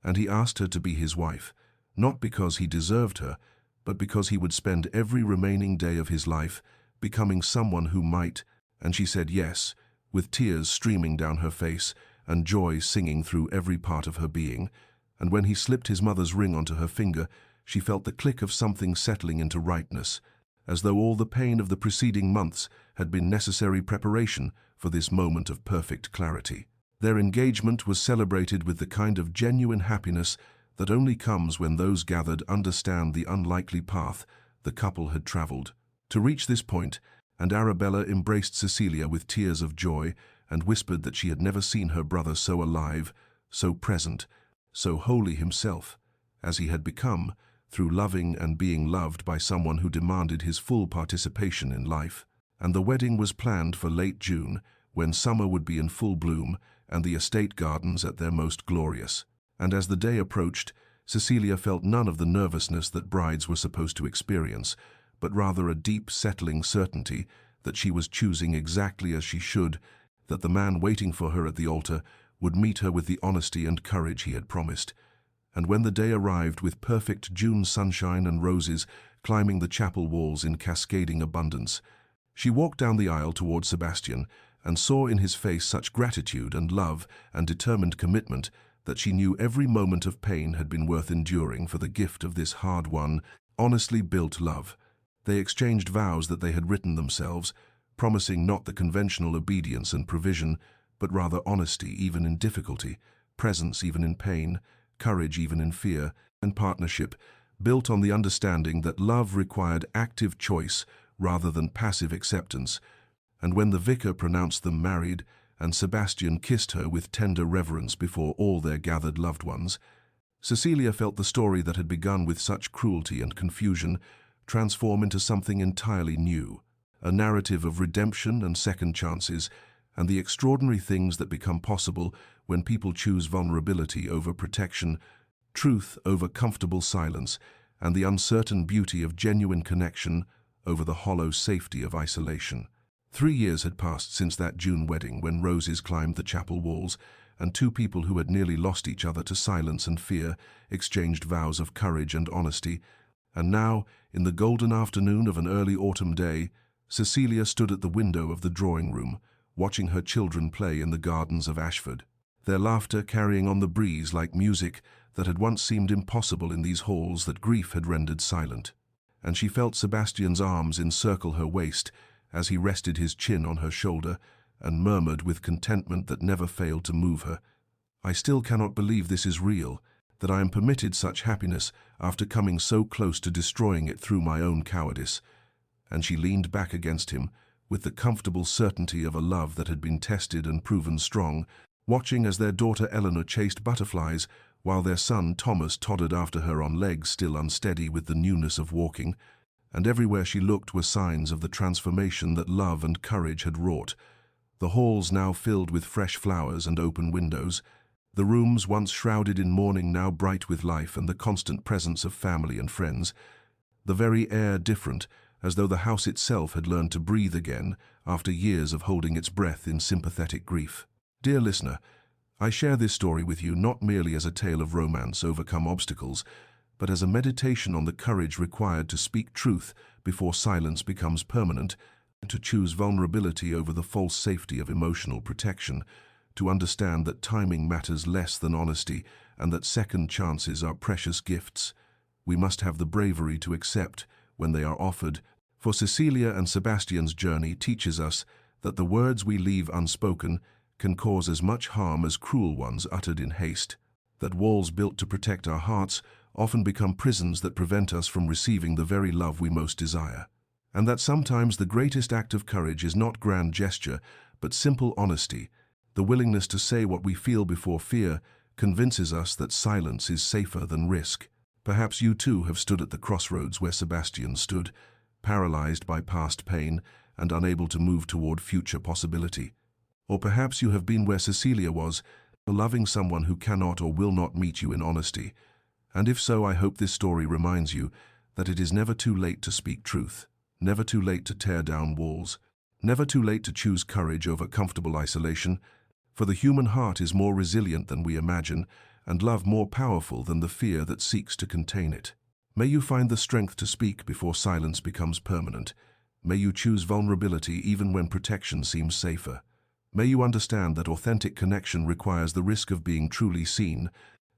and he asked her to be his wife, not because he deserved her, but because he would spend every remaining day of his life becoming someone who might, and she said yes, with tears streaming down her face and joy singing through every part of her being. And when he slipped his mother's ring onto her finger, she felt the click of something settling into rightness, as though all the pain of the preceding months had been necessary preparation for this moment of perfect clarity. Their engagement was celebrated with the kind of genuine happiness that only comes when those gathered understand the unlikely path the couple had traveled to reach this point, and Arabella embraced Cecilia with tears of joy and whispered that she had never seen her brother so alive, so present, so wholly himself, as he had become, through loving and being loved by someone who demanded his full participation in life. And the wedding was planned for late June, when summer would be in full bloom and the estate gardens at their most glorious. And as the day approached, Cecilia felt none of the nervousness that brides were supposed to experience, but rather a deep, settling certainty that she was choosing exactly as she should, that the man waiting for her at the altar would meet her with the honesty and courage he had promised. And when the day arrived with perfect June sunshine and roses climbing the chapel walls in cascading abundance, she walked down the aisle toward Sebastian and saw in his face such gratitude and love and determined commitment that she knew every moment of pain had been worth enduring for the gift of this hard-won, honestly built love. They exchanged vows that they had written themselves, promising not the conventional obedience and provision, but rather honesty even in difficulty, presence even in pain, courage even in fear, and partnership, built on the understanding that love required active choice rather than passive acceptance. And when the vicar pronounced them married, and Sebastian kissed her with tender reverence before all their gathered loved ones, Cecilia felt the story that had begun with such cruelty and confusion transform into something entirely new, a narrative of redemption and second chances, and the extraordinary things that become possible when people choose vulnerability over protection, truth over comfortable silence, and the uncertain beauty of genuine connection over the hollow safety of isolation. 3 years had passed since that June wedding when roses climbed the chapel walls, and two people who had nearly lost each other to silence and fear exchanged vows of courage and honesty. And now, in the golden afternoon of an early autumn day, Cecilia stood at the window of the drawing room, watching her children play in the gardens of Ashford, their laughter carrying on the breeze like music that had once seemed impossible in these halls that grief had rendered silent. And she felt Sebastian's arms encircle her waist as he rested his chin on her shoulder and murmured with contentment that never failed to move her, "I still cannot believe this is real, that I am permitted such happiness after coming so close to destroying it through my own cowardice." And she leaned back against him with the comfortable certainty of a love that had been tested and proven strong, watching as their daughter Eleanor chased butterflies while their son Thomas tottered after her on legs still unsteady with the newness of walking. And everywhere she looked were signs of the transformation that love and courage had wrought. The halls now filled with fresh flowers and open windows, the rooms once shrouded in mourning now bright with life and the constant presence of family and friends, the very air different, as though the house itself had learned to breathe again after years of holding its breath in sympathetic grief. Dear listener, I share this story with you not merely as a tale of romance overcome obstacles, but as a meditation on the courage required to speak truth before silence becomes permanent, to choose vulnerability over the false safety of emotional protection, to understand that timing matters less than honesty and that second chances are precious gifts. We must have the bravery to accept when they are offered, for Cecilia and Sebastian's journey teaches us that the words we leave unspoken can cause as much harm as cruel ones uttered in haste, that walls built to protect our hearts often become prisons that prevent us from receiving the very love we most desire, and that sometimes the greatest act of courage is not grand gesture, but simple honesty. The willingness to say what we feel before fear convinces us that silence is safer than risk. Perhaps you too have stood at the crossroads where Sebastian stood, paralyzed by past pain and unable to move toward future possibility. Or perhaps you have been where Cecilia was, loving someone who cannot or will not meet you in honesty. And if so, I hope this story reminds you that it is never too late to speak truth, never too late to tear down walls, never too late to choose courage over comfortable isolation, for the human heart is more resilient than we imagine, and love more powerful than the fear that seeks to contain it. May you find the strength to speak before silence becomes permanent. May you choose vulnerability even when protection seems safer. May you understand that authentic connection requires the risk of being truly seen,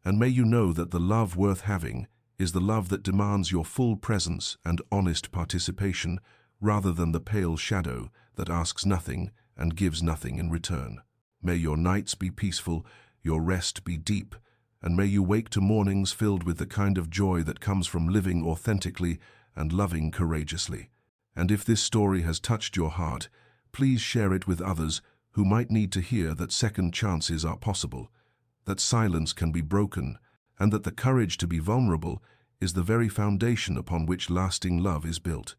and may you know that the love worth having is the love that demands your full presence and honest participation, rather than the pale shadow that asks nothing and gives nothing in return. May your nights be peaceful, your rest be deep, and may you wake to mornings filled with the kind of joy that comes from living authentically and loving courageously. And if this story has touched your heart, please share it with others who might need to hear that second chances are possible, that silence can be broken, and that the courage to be vulnerable is the very foundation upon which lasting love is built.